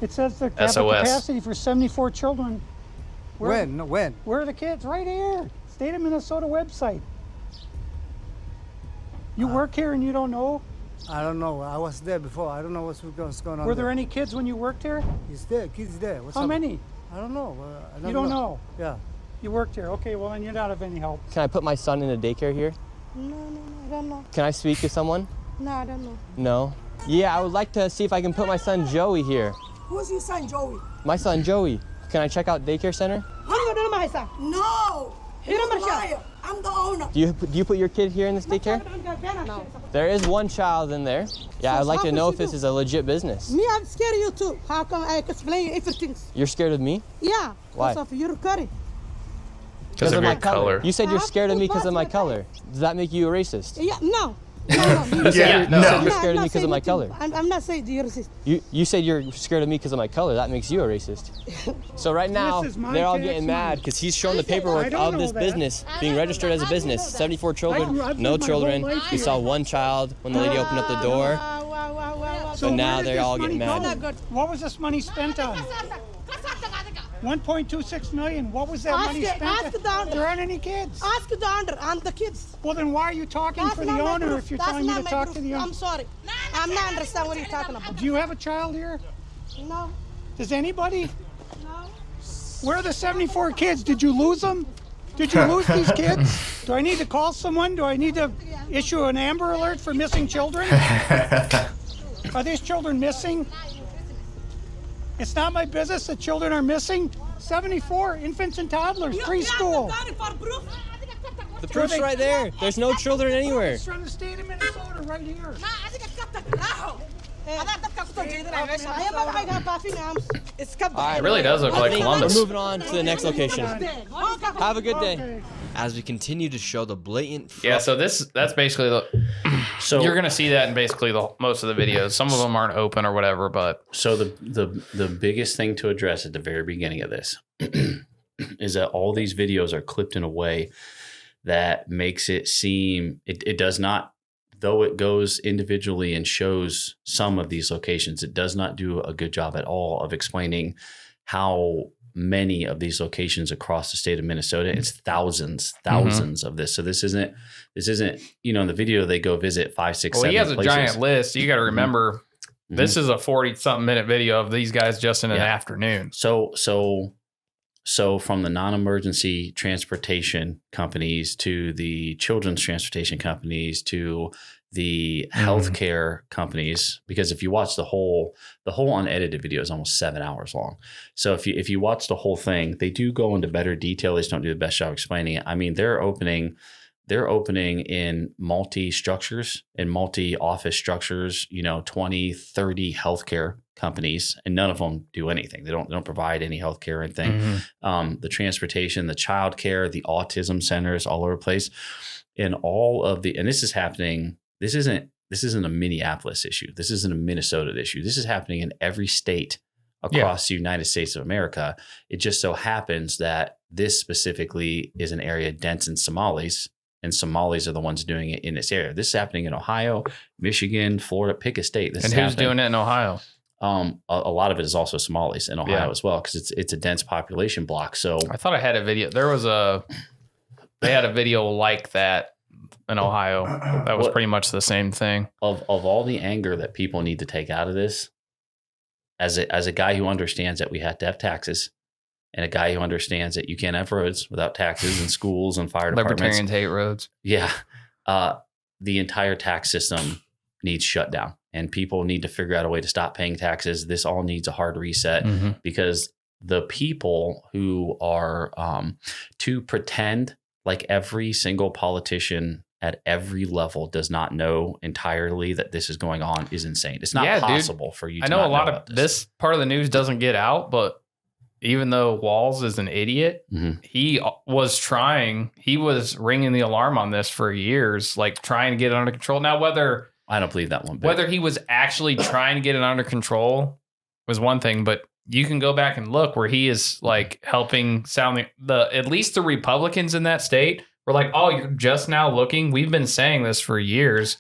It says they have a capacity for 74 children. When? Where are the kids? Right here. State of Minnesota website. You work here and you don't know? I don't know. I was there before. I don't know what's going on. Were there any kids when you worked here? He's there. Kids there. How many? I don't know. You don't know? Yeah. You worked here. Okay, well, then you're not of any help. Can I put my son in a daycare here? No, I don't know. Can I speak to someone? No, I don't know. No? Yeah, I would like to see if I can put my son Joey here. Who's your son, Joey? My son Joey. Can I check out daycare center? No! You're a liar. I'm the owner. Do you put your kid here in this daycare? No. There is one child in there. Yeah, I'd like to know if this is a legit business. Me, I'm scared of you too. How come I explain everything? You're scared of me? Yeah. Why? Because of your curry. Because of my color. You said you're scared of me because of my color. Does that make you a racist? Yeah, no. You said you're scared of me because of my color. I'm not saying you're racist. You said you're scared of me because of my color. That makes you a racist. So right now, they're all getting mad because he's showing the paperwork of this business being registered as a business. 74 children, no children. We saw one child when the lady opened up the door. So but now they're all getting mad. What was this money spent on? $1.26 million. What was that money spent on? There aren't any kids. Ask the owner and the kids. Well, then why are you talking for the owner if you're telling me to talk to the owner? I'm sorry. I'm not understand what you're talking about. Do you have a child here? No. Does anybody? No. Where are the 74 kids? Did you lose them? Did you lose these kids? Do I need to call someone? Do I need to issue an Amber Alert for missing children? Are these children missing? It's not my business that children are missing. 74 infants and toddlers, preschool. The proof's right there. There's no children anywhere. It's from the state of Minnesota right here. It really does look like Columbus. We're moving on to the next location. Have a good day. As we continue to show the blatant So that's basically so you're gonna see that in basically most of the videos. Some of them aren't open or whatever, but so the biggest thing to address at the very beginning of this is that all these videos are clipped in a way that makes it seem it does not, though it goes individually and shows some of these locations, it does not do a good job at all of explaining how many of these locations across the state of Minnesota. It's thousands of this. So this isn't, in the video they go visit 5, 6, 7 he has a places. giant list. You got to remember this is a 40-something minute video of these guys just in an afternoon. So from the non-emergency transportation companies to the children's transportation companies to the healthcare companies, because if you watch the whole unedited video is almost 7 hours long. So if you watch the whole thing, they do go into better detail. They just don't do the best job explaining it. I mean, they're opening in multi-structures and multi-office structures, 20, 30 healthcare companies, and none of them do anything. They don't provide any healthcare or anything. The transportation, the childcare, the autism centers all over the place. And and this is happening. This isn't a Minneapolis issue. This isn't a Minnesota issue. This is happening in every state across the United States of America. It just so happens that this specifically is an area dense in Somalis, and Somalis are the ones doing it in this area. This is happening in Ohio, Michigan, Florida. Pick a state. And who's doing it in Ohio? A lot of it is also Somalis in Ohio as well, because it's a dense population block. So I thought I had a video. They had a video like that in Ohio. That was pretty much the same thing. Of all the anger that people need to take out of this, as a guy who understands that we have to have taxes, and a guy who understands that you can't have roads without taxes and schools and fire departments. Libertarians hate roads. Yeah. The entire tax system needs shut down, and people need to figure out a way to stop paying taxes. This all needs a hard reset because the people who are to pretend like every single politician at every level does not know entirely that this is going on is insane. It's not possible for you to know not a lot know of this part of the news doesn't get out, but even though Walz is an idiot, he was ringing the alarm on this for years, like trying to get it under control. Now, I don't believe that one bit. Whether he was actually trying to get it under control was one thing, but you can go back and look where he is like helping sound at least the Republicans in that state were like, oh, you're just now looking. We've been saying this for years,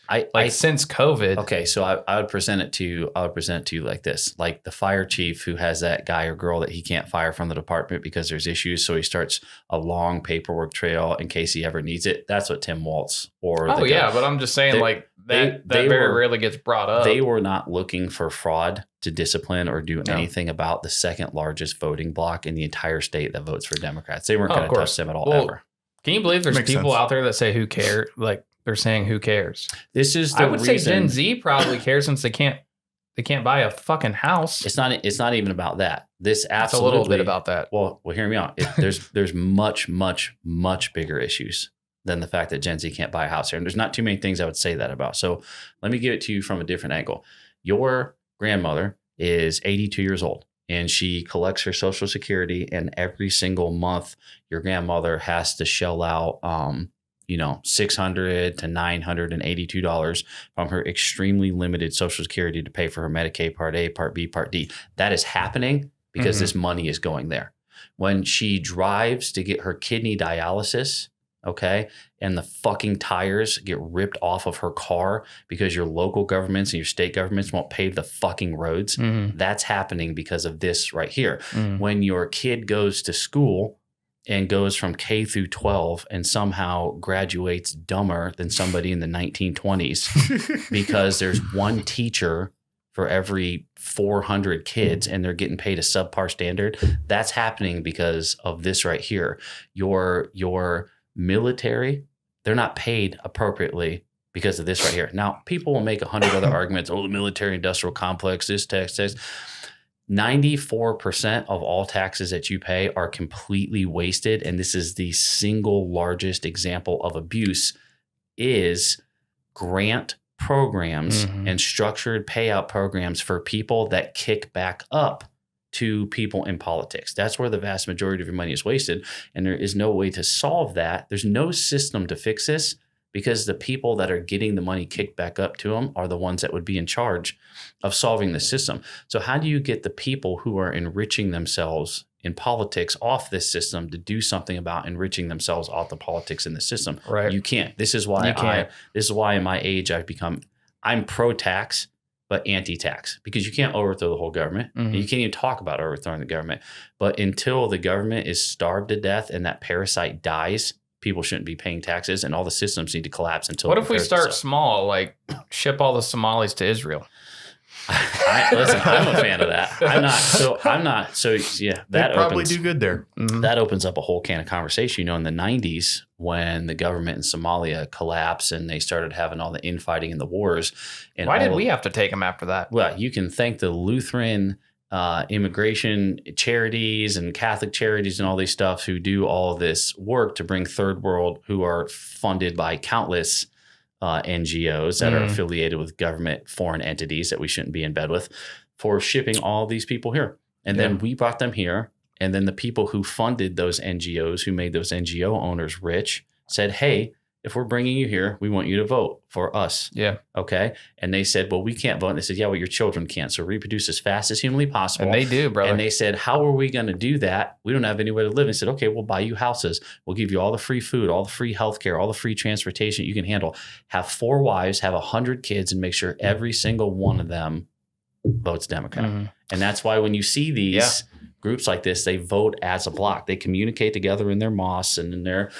since COVID. Okay, so I would present it to you like this: like the fire chief who has that guy or girl that he can't fire from the department because there's issues, so he starts a long paperwork trail in case he ever needs it. That's what Tim Walz or but I'm just saying that very rarely gets brought up. They were not looking for fraud to discipline or do anything about the second largest voting bloc in the entire state that votes for Democrats. They weren't going to touch them at all ever. Can you believe there's people out there that say who cares? Like they're saying who cares? This is I would say Gen Z probably cares since they can't buy a fucking house. It's not even about that. This absolutely a little bit about that. Well, hear me out. There's much bigger issues than the fact that Gen Z can't buy a house here. And there's not too many things I would say that about. So let me give it to you from a different angle. Your grandmother is 82 years old. And she collects her Social Security, and every single month, your grandmother has to shell out, $600 to $982 from her extremely limited Social Security to pay for her Medicaid Part A, Part B, Part D. That is happening because this money is going there. When she drives to get her kidney dialysis, okay, and the fucking tires get ripped off of her car because your local governments and your state governments won't pave the fucking roads. That's happening because of this right here. When your kid goes to school and goes from K through 12 and somehow graduates dumber than somebody in the 1920s because there's one teacher for every 400 kids and they're getting paid a subpar standard, that's happening because of this right here. Your military, they're not paid appropriately because of this right here. Now, people will make 100 other arguments. Oh, the military industrial complex, this tax. 94% of all taxes that you pay are completely wasted. And this is the single largest example of abuse is grant programs and structured payout programs for people that kick back up to people in politics. That's where the vast majority of your money is wasted. And there is no way to solve that. There's no system to fix this because the people that are getting the money kicked back up to them are the ones that would be in charge of solving the system. So how do you get the people who are enriching themselves in politics off this system to do something about enriching themselves off the politics in the system? Right. You can't. This is why this is why in my age I'm pro-tax but anti-tax, because you can't overthrow the whole government. And you can't even talk about overthrowing the government. But until the government is starved to death and that parasite dies, people shouldn't be paying taxes, and all the systems need to collapse until. What if we start small, like ship all the Somalis to Israel? Listen, I'm a fan of that. I'm not. So yeah, that probably do good there. That opens up a whole can of conversation. You know, in the 90s, when the government in Somalia collapsed and they started having all the infighting and the wars. And why did we have to take them after that? Well, you can thank the Lutheran immigration charities and Catholic charities and all these stuff who do all this work to bring third world, who are funded by countless NGOs that are affiliated with government foreign entities that we shouldn't be in bed with, for shipping all these people here. And then we brought them here. And then the people who funded those NGOs, who made those NGO owners rich, said, hey, if we're bringing you here, we want you to vote for us. Yeah. Okay. And they said, well, we can't vote. And they said, yeah, well, your children can't. So reproduce as fast as humanly possible. And they do, brother. And they said, how are we going to do that? We don't have anywhere to live. And they said, okay, we'll buy you houses. We'll give you all the free food, all the free healthcare, all the free transportation you can handle. Have 4 wives, have 100 kids, and make sure every single one of them votes Democrat. And that's why when you see these groups like this, they vote as a block. They communicate together in their mosques and in their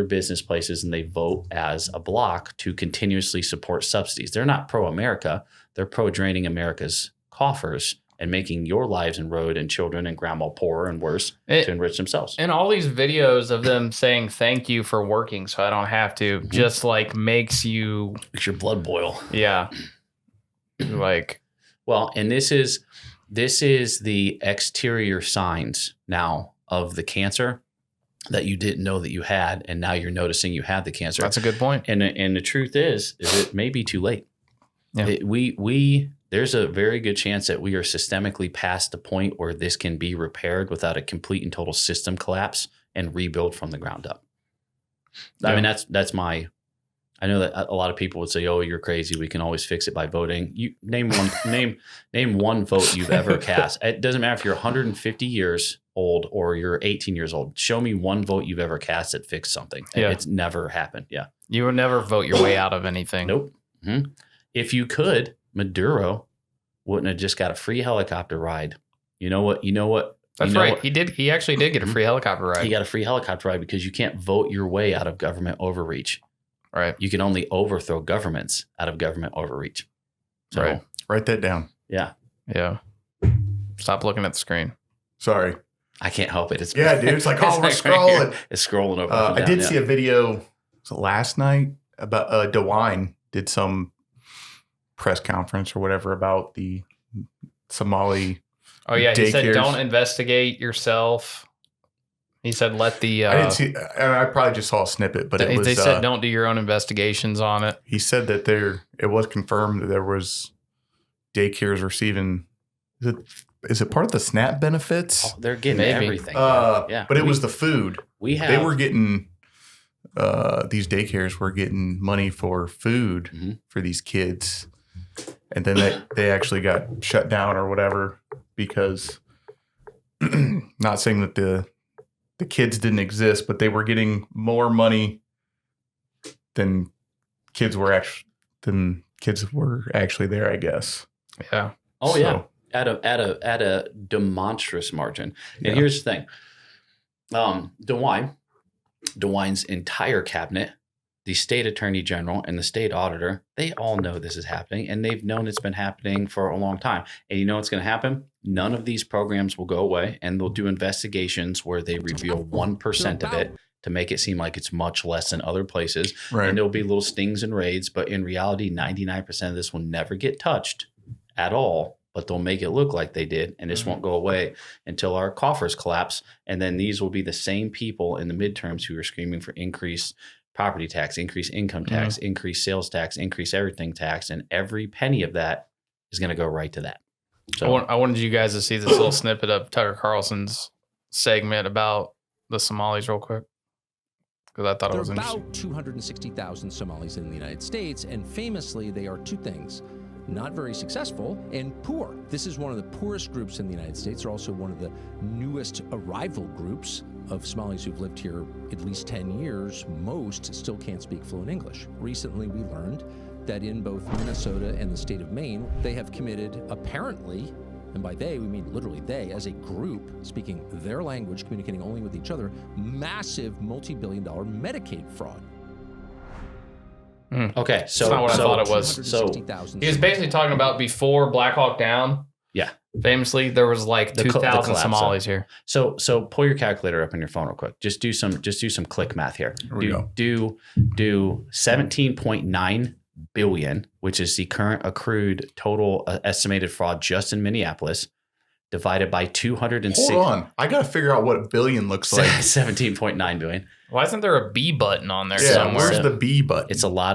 business places, and they vote as a block to continuously support subsidies. They're not pro-America. They're pro-draining America's coffers and making your lives and road and children and grandma poorer and worse to enrich themselves. And all these videos of them saying thank you for working so I don't have to just like makes your blood boil. Yeah. Like, well, and this is the exterior signs now of the cancer that you didn't know that you had, and now you're noticing you had the cancer. That's a good point. And the truth is it may be too late. Yeah. There's a very good chance that we are systemically past the point where this can be repaired without a complete and total system collapse and rebuild from the ground up. Yeah. I mean, that's my. I know that a lot of people would say, "Oh, you're crazy. We can always fix it by voting." You name one vote you've ever cast. It doesn't matter if you're 150 years old or you're 18 years old. Show me one vote you've ever cast that fixed something. Yeah. It's never happened. Yeah, you would never vote your way out of anything. Nope. If you could, Maduro wouldn't have just got a free helicopter ride. You know what? That's right. He did. He actually did get a free helicopter ride. He got a free helicopter ride because you can't vote your way out of government overreach. Right. You can only overthrow governments out of government overreach. So, right. Write that down. Yeah. Yeah. Stop looking at the screen. Sorry. I can't help it. Dude. It's like, we're scrolling. It's scrolling over. I did see a video last night about DeWine did some press conference or whatever about the Somali. Oh, yeah. He said, don't investigate yourself. He said, let the... I didn't see... I probably just saw a snippet, but it was... They said, don't do your own investigations on it. He said that it was confirmed that there was daycares receiving... Is it part of the SNAP benefits? Oh, they're getting everything. Yeah. But it was the food. They were getting... these daycares were getting money for food for these kids. And then they actually got shut down or whatever because... not saying that the kids didn't exist, but they were getting more money than kids were actually there, I guess. Yeah. Oh, yeah. At a demonstrous margin. And here's the thing. DeWine's entire cabinet, the state attorney general and the state auditor, they all know this is happening, and they've known it's been happening for a long time. And you know what's going to happen? None of these programs will go away, and they'll do investigations where they reveal 1% of it to make it seem like it's much less than other places. Right. And there'll be little stings and raids, but in reality, 99% of this will never get touched at all, but they'll make it look like they did, and this won't go away until our coffers collapse. And then these will be the same people in the midterms who are screaming for increased property tax, increase income tax, increase sales tax, increase everything tax, and every penny of that is going to go right to that. So I wanted you guys to see this little snippet of Tucker Carlson's segment about the Somalis real quick, because I thought it was interesting. There are about 260,000 Somalis in the United States, and famously they are two things: not very successful and poor. This is one of the poorest groups in the United States. They're also one of the newest arrival groups of Somalis who've lived here at least 10 years. Most still can't speak fluent English. Recently, we learned that in both Minnesota and the state of Maine, they have committed, apparently, and by they, we mean literally they, as a group, speaking their language, communicating only with each other, massive multi-billion-dollar Medicaid fraud. Okay, so that's not what I thought it was. So he was basically talking about before Black Hawk Down. Yeah, famously there was like 2,000 Somalis here. So pull your calculator up on your phone real quick. Just do some click math here. Do 17.9 billion, which is the current accrued total estimated fraud just in Minneapolis, divided by 206. Hold on, I gotta figure out what a billion looks like. 17.9 billion. Why isn't there a B button on there somewhere? Where's the B button? It's a lot.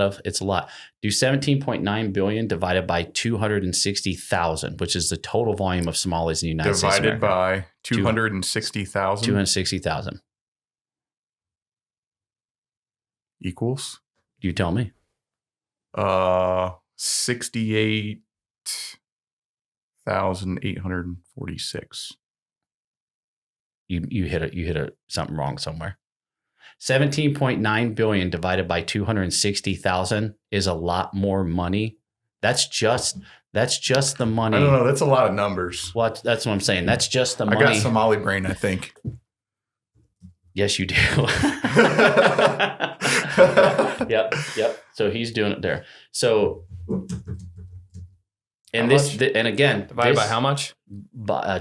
Do 17.9 billion divided by 260,000, which is the total volume of Somalis in the United States. Divided by 260,000. 260,000 equals. You tell me. 68,846. You hit something wrong somewhere. 17.9 billion divided by 260,000 is a lot more money. That's just the money. I don't know. That's a lot of numbers. Well, that's what I'm saying. That's just the money. I got Somali brain, I think. Yes, you do. Yep. So he's doing it there. So, and and again, divided by how much?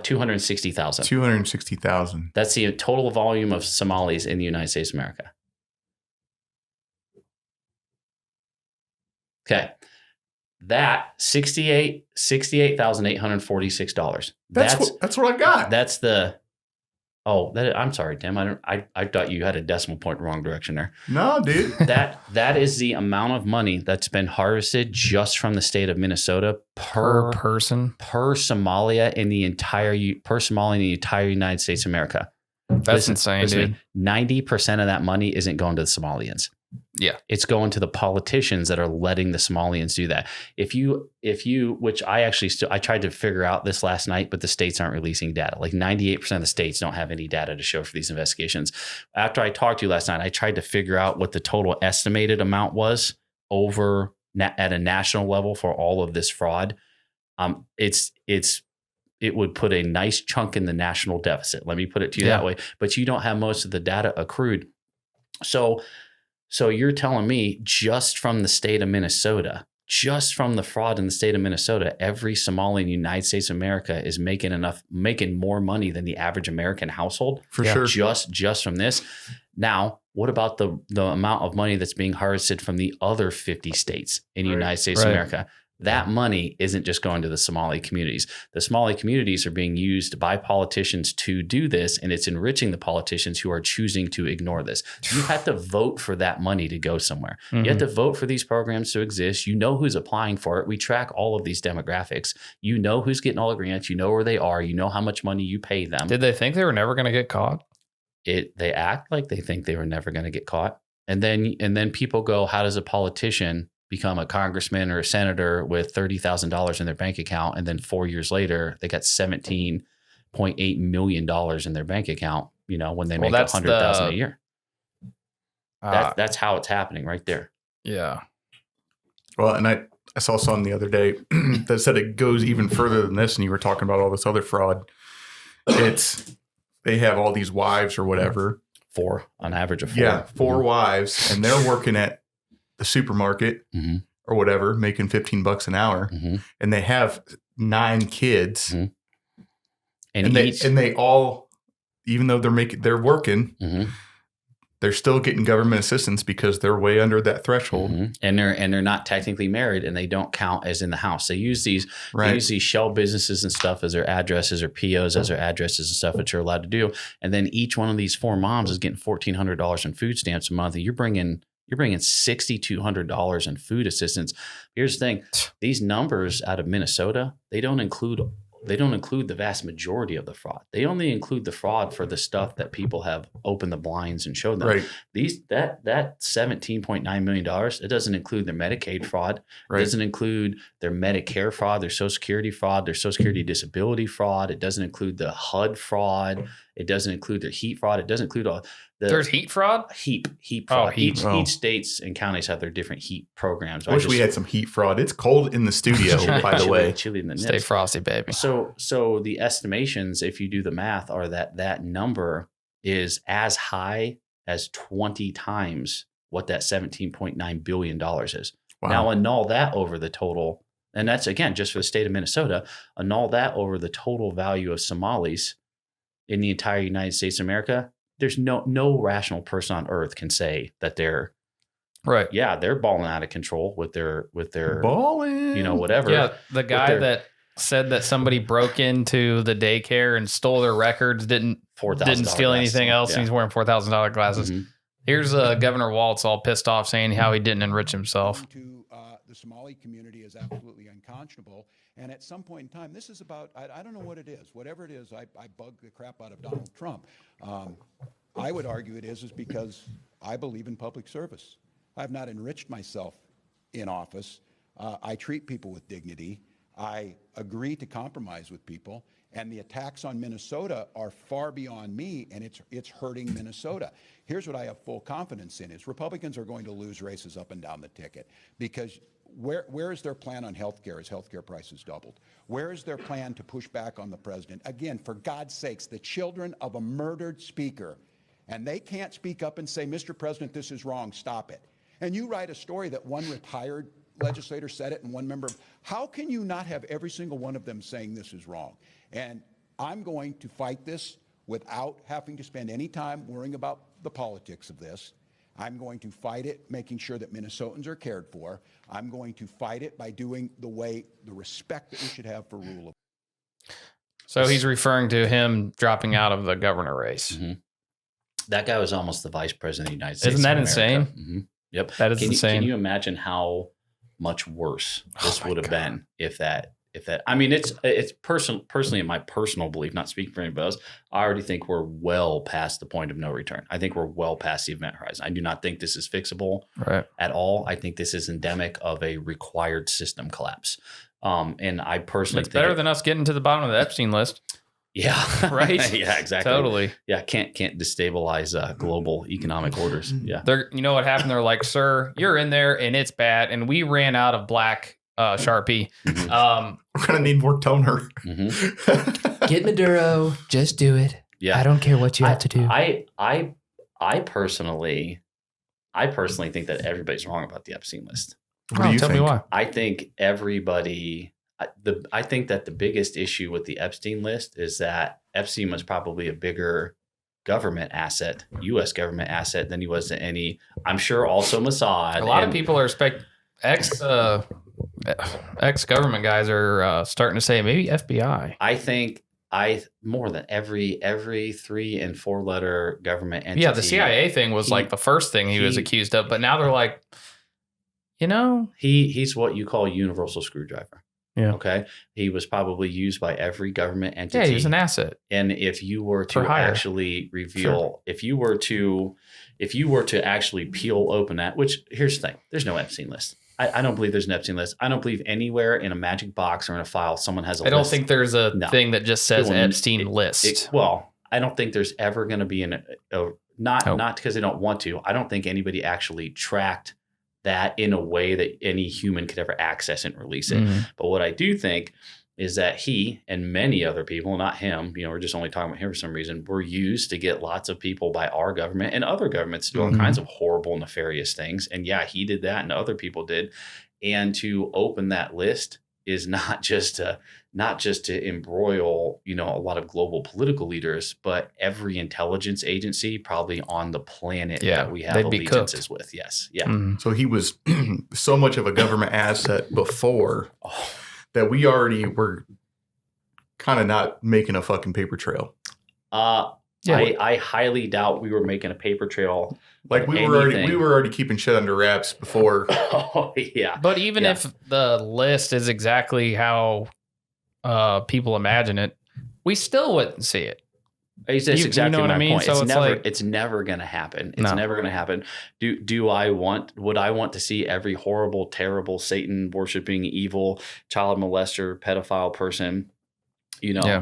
260,000. 260,000. That's the total volume of Somalis in the United States of America. Okay. That $68,846. That's what I got. That's the. Oh, I'm sorry, Tim. I thought you had a decimal point wrong direction there. No, dude. That is the amount of money that's been harvested just from the state of Minnesota per person, per Somalia in the entire United States of America. That's insane, dude. 90% of that money isn't going to the Somalians. Yeah. It's going to the politicians that are letting the Somalians do that. If you, which I tried to figure out this last night, but the states aren't releasing data. Like 98% of the states don't have any data to show for these investigations. After I talked to you last night, I tried to figure out what the total estimated amount was at a national level for all of this fraud. It would put a nice chunk in the national deficit. Let me put it to you that way. But you don't have most of the data accrued. So you're telling me just from the state of Minnesota, just from the fraud in the state of Minnesota, every Somali in the United States of America is making more money than the average American household? For sure. Just from this. Now, what about the amount of money that's being harvested from the other 50 states in the United States of America? That money isn't just going to the Somali communities. The Somali communities are being used by politicians to do this, and it's enriching the politicians who are choosing to ignore this. You have to vote for that money to go somewhere. Mm-hmm. You have to vote for these programs to exist. You know who's applying for it. We track all of these demographics. You know who's getting all the grants. You know where they are. You know how much money you pay them. Did they think they were never going to get caught? They act like they think they were never going to get caught. And then people go, how does a politician become a congressman or a senator with $30,000 in their bank account, and then 4 years later they got $17.8 million in their bank account? You know, when they make $100,000 a year. That's how it's happening right there. Yeah. Well, and I saw something the other day that said it goes even further than this, and you were talking about all this other fraud. They have all these wives or whatever. On average of 4. Yeah, 4 wives, and they're working at the supermarket or whatever, making $15 an hour, and they have 9 kids, and they all, even though they're working, they're still getting government assistance because they're way under that threshold, and they're not technically married, and they don't count as in the house. They use these shell businesses and stuff as their addresses, or POs as their addresses and stuff, which you're allowed to do. And then each one of these 4 moms is getting $1,400 in food stamps a month, and you're bringing You're bringing $6,200 in food assistance. Here's the thing: these numbers out of Minnesota, they don't include the vast majority of the fraud. They only include the fraud for the stuff that people have opened the blinds and showed them. Right. That $17.9 million, it doesn't include their Medicaid fraud. Right. It doesn't include their Medicare fraud, their Social Security fraud, their Social Security disability fraud. It doesn't include the HUD fraud. It doesn't include their heat fraud. It doesn't include all there's heat fraud? Heat fraud. Oh, heat. Each states and counties have their different heat programs. I wish we had some heat fraud. It's cold in the studio, by the way. Chilly in the Stay frosty, baby. So the estimations, if you do the math, are that number is as high as 20 times what that $17.9 billion is. Wow. Now annul that over the total, and that's again just for the state of Minnesota, annul that over the total value of Somalis in the entire United States of America. There's no rational person on earth can say that they're right. Yeah, they're balling out of control with their balling, whatever. Yeah, the guy that said that somebody broke into the daycare and stole their records, didn't steal anything else, and he's wearing $4,000 glasses. Mm-hmm. Here's Governor Waltz all pissed off saying how he didn't enrich himself. The Somali community is absolutely unconscionable. And at some point in time, this is about, I don't know what it is. Whatever it is, I bug the crap out of Donald Trump. I would argue it is because I believe in public service. I've not enriched myself in office. I treat people with dignity. I agree to compromise with people. And the attacks on Minnesota are far beyond me, and it's hurting Minnesota. Here's what I have full confidence in is Republicans are going to lose races up and down the ticket because where is their plan on health care as health care prices doubled? Where is their plan to push back on the president? Again, for God's sakes, the children of a murdered speaker, and they can't speak up and say, Mr. President, this is wrong, stop it. And you write a story that one retired legislator said it and one member. How can you not have every single one of them saying this is wrong? And I'm going to fight this without having to spend any time worrying about the politics of this. I'm going to fight it, making sure that Minnesotans are cared for. I'm going to fight it by doing the respect that we should have for rule of. So he's referring to him dropping out of the governor race. Mm-hmm. That guy was almost the vice president of the United States. Isn't that insane? Mm-hmm. Yep. That is insane. Can you imagine how much worse this would have been if that, I mean, it's personally in my personal belief, not speaking for anybody else, I already think we're well past the point of no return. I think we're well past the event horizon. I do not think this is fixable at all. I think this is endemic of a required system collapse. And I personally think it's better than us getting to the bottom of the Epstein list. Yeah. Right. Yeah, exactly. Totally. Yeah. Can't destabilize global economic orders. Yeah. You know what happened? They're like, sir, you're in there and it's bad. And we ran out of black Sharpie. Mm-hmm. We're going to need more toner. Mm-hmm. Get Maduro. Just do it. Yeah. I don't care what you have to do. I personally think that everybody's wrong about the Epstein list. What do you tell think? me why. I think I think that the biggest issue with the Epstein list is that Epstein was probably a bigger government asset, U.S. government asset than he was to any, I'm sure also Mossad. A lot of people are ex-government guys are starting to say maybe FBI. I think more than every 3 and 4 letter government entity. Yeah, the CIA thing was like the first thing he was accused of, but now they're like, he's what you call a universal screwdriver. Yeah. Okay. He was probably used by every government entity. Yeah, he was an asset. And if you were to actually reveal, if you were to actually peel open that, which here's the thing, there's no Epstein list. I don't believe there's an Epstein list. I don't believe anywhere in a magic box or in a file someone has a list. I don't think there's a thing that just says Epstein list. I don't think there's ever going to be not because they don't want to. I don't think anybody actually tracked that in a way that any human could ever access and release it. Mm-hmm. But what I do think is that he and many other people, not him, we're just only talking about him for some reason, were used to get lots of people by our government and other governments to do all kinds of horrible, nefarious things. And yeah, he did that and other people did. And to open that list is not just to embroil, a lot of global political leaders, but every intelligence agency probably on the planet that we have allegiances with. Yes. Yeah. Mm-hmm. So he was so much of a government asset before that we already were kind of not making a fucking paper trail. Yeah. I highly doubt we were making a paper trail. Like we were already keeping shit under wraps before. Oh yeah. But even if the list is exactly how people imagine it, we still wouldn't see it. That's exactly what my I mean? point. So It's never going to happen. It's never going to happen. Would I want to see every horrible, terrible, Satan worshiping, evil child molester, pedophile person,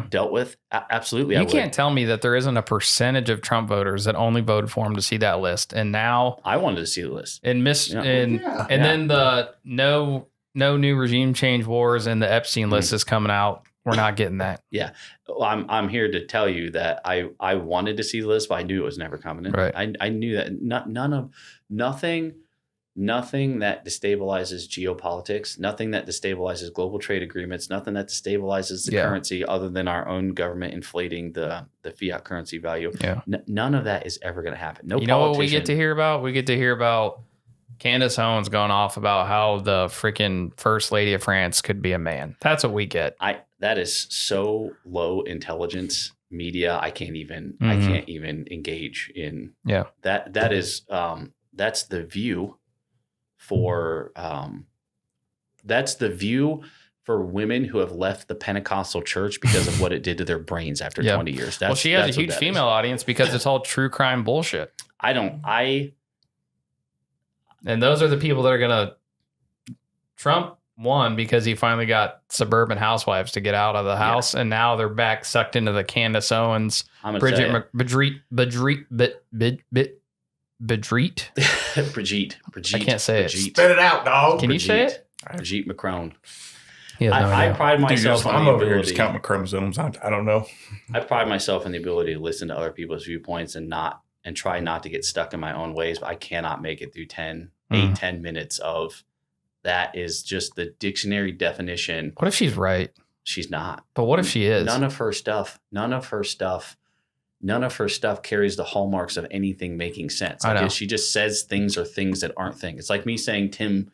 dealt with? Absolutely. You can't tell me that there isn't a percentage of Trump voters that only voted for him to see that list. And now I wanted to see the list and then the no new regime change wars and the Epstein list is coming out. We're not getting that. Yeah. Well, I'm here to tell you that I wanted to see the list, but I knew it was never coming in. Right. I knew that nothing that destabilizes geopolitics, nothing that destabilizes global trade agreements, nothing that destabilizes the currency other than our own government inflating the fiat currency value. Yeah. None of that is ever going to happen. You know what we get to hear about? We get to hear about Candace Owens going off about how the freaking first lady of France could be a man. That's what we get. That is so low intelligence media. I can't even engage in that. That is that's the view for women who have left the Pentecostal church because of what it did to their brains after 20 years. She has a huge female audience because it's all true crime bullshit. And those are the people that are going to Trump won because he finally got suburban housewives to get out of the house. And now they're back sucked into the Candace Owens, Brigitte. I can't say it. Spit it out, dog. Can you say it? Brigitte Macron. I pride myself on I'm the over here ability. just counting my chromosomes. I don't know. I pride myself in the ability to listen to other people's viewpoints and try not to get stuck in my own ways. But I cannot make it through 10 minutes of that is just the dictionary definition. What if she's right? She's not. But what if she is? None of her stuff carries the hallmarks of anything making sense. I know. She just says things that aren't things. It's like me saying Tim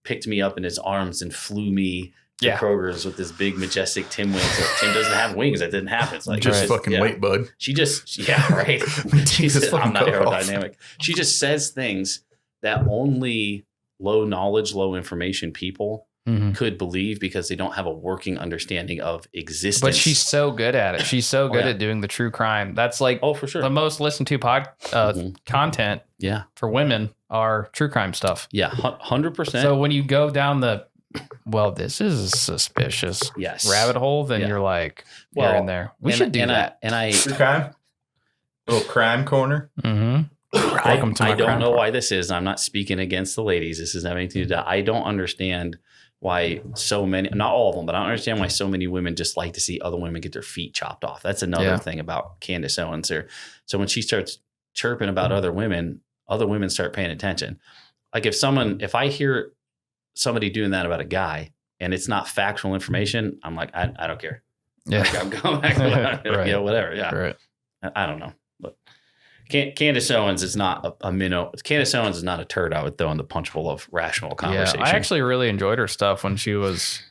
picked me up in his arms and flew me to Kroger's with this big majestic Tim wings. So Tim doesn't have wings. That didn't happen. It's like wait, bud. She just right. I'm not aerodynamic. She just says things that only low knowledge, low information people could believe because they don't have a working understanding of existence. But she's so good at it. She's so good at doing the true crime. That's like for sure the most listened to content for women are true crime stuff. Yeah, 100%. So when you go down this is a suspicious rabbit hole, then you're like, you're in there. We should do that. True crime? Little crime corner. Mm-hmm. Welcome to my I don't crime know corner. why this is. I'm not speaking against the ladies. This is having to do that. I don't understand why so many, not all of them, but I don't understand why so many women just like to see other women get their feet chopped off. That's another thing about Candace Owens here. So when she starts chirping about other women start paying attention. Like if I hear somebody doing that about a guy and it's not factual information, I'm like, I don't care. Yeah. Like, I'm going back. Right. Whatever. Yeah. Right. I don't know. But Candace Owens is not a minnow. Candace Owens is not a turd I would throw in the punch bowl of rational conversation. Yeah, I actually really enjoyed her stuff when she was,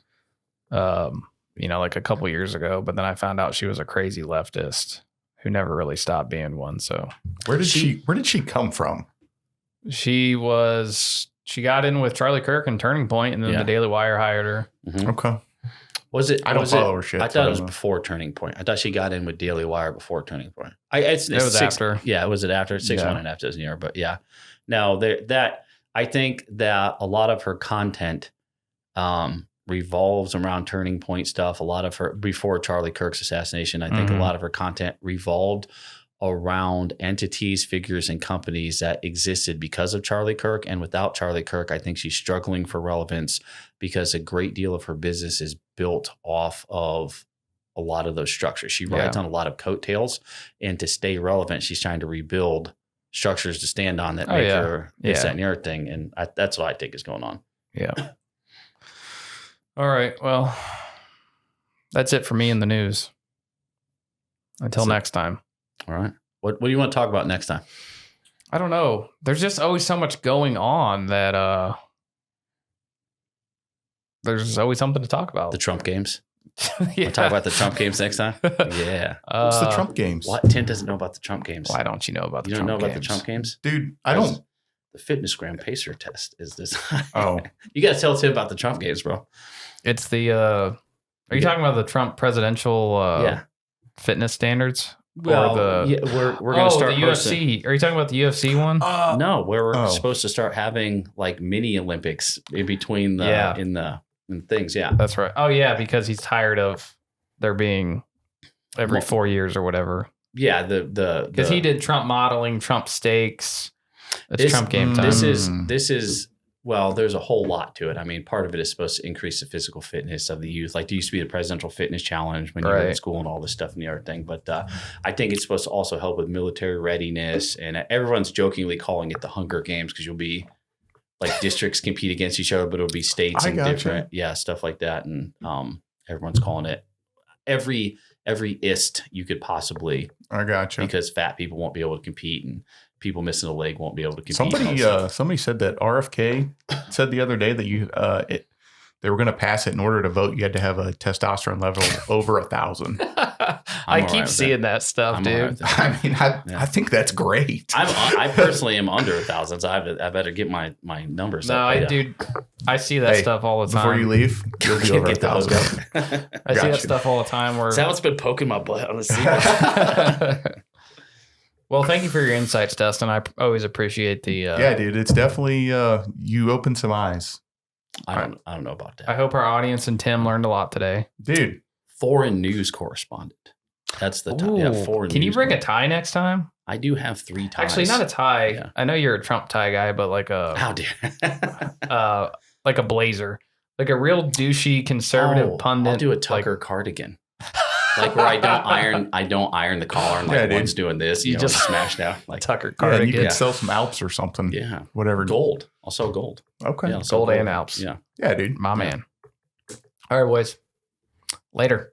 like a couple years ago. But then I found out she was a crazy leftist who never really stopped being one. So where did she come from? She got in with Charlie Kirk and Turning Point, and then the Daily Wire hired her. Mm-hmm. Okay. Was it? I don't follow her shit. I thought it was before Turning Point. I thought she got in with Daily Wire before Turning Point. It was after. Yeah, was it after? 6.5 dozen year, but yeah. Now I think that a lot of her content revolves around Turning Point stuff. A lot of her before Charlie Kirk's assassination, I think a lot of her content revolved around entities, figures, and companies that existed because of Charlie Kirk. And without Charlie Kirk, I think she's struggling for relevance because a great deal of her business is built off of a lot of those structures. She rides on a lot of coattails, and to stay relevant, she's trying to rebuild structures to stand on that make her this, that, and the other thing. And that's what I think is going on. Yeah. All right. Well, that's it for me in the news. Until next time. All right. What do you want to talk about next time? I don't know. There's just always so much going on that there's always something to talk about. The Trump games. We'll talk about the Trump games next time. Yeah. What's the Trump games? What? Tim doesn't know about the Trump games. Why don't you know about the You Trump don't know games? about the Trump games? Dude, I don't. The fitness gram pacer test is designed. Oh. You got to tell Tim about the Trump games, bro. It's the, are you talking about the Trump presidential fitness standards? Well, or the, we're going to start the UFC. Are you talking about the UFC one? No, where we're supposed to start having like mini Olympics in between the in things. Yeah, that's right. Oh yeah, because he's tired of there being every 4 years or whatever. Yeah, because he did Trump modeling, Trump steaks. It's Trump game time. This is well, there's a whole lot to it. I mean, part of it is supposed to increase the physical fitness of the youth. Like there used to be the presidential fitness challenge when you were in school and all this stuff and the other thing. But I think it's supposed to also help with military readiness. And everyone's jokingly calling it the Hunger Games because you'll be like districts compete against each other, but it'll be states and different, stuff like that. And everyone's calling it every ist you could possibly. I gotcha. Because fat people won't be able to compete and people missing a leg won't be able to compete. Somebody said that RFK said the other day that they were going to pass it in order to vote. You had to have a testosterone level over 1,000. I keep seeing that stuff, dude. I mean, I think that's great. I personally am under 1,000, so I better get my numbers up. Dude, I see that stuff all the time. Before you leave, you'll be over 1,000. I see that stuff all the time. Where someone's been poking my butt on the seat. Well, thank you for your insights, Dustin. I always appreciate the. Yeah, dude, it's definitely you opened some eyes. I don't know about that. I hope our audience and Tim learned a lot today, dude. Foreign news correspondent. That's the foreign. Can you bring a tie next time? I do have 3 ties. Actually, not a tie. Yeah. I know you're a Trump tie guy, but like a how dare like a blazer, like a real douchey conservative pundit. I'll do a Tucker cardigan. Like where I don't iron the collar and like one's doing this, you just smash down like Tucker cardigan. You could sell some Alps or something. Yeah, whatever. Gold. I'll sell gold. Okay, yeah, gold and Alps. Yeah, dude, my man. All right, boys. Later.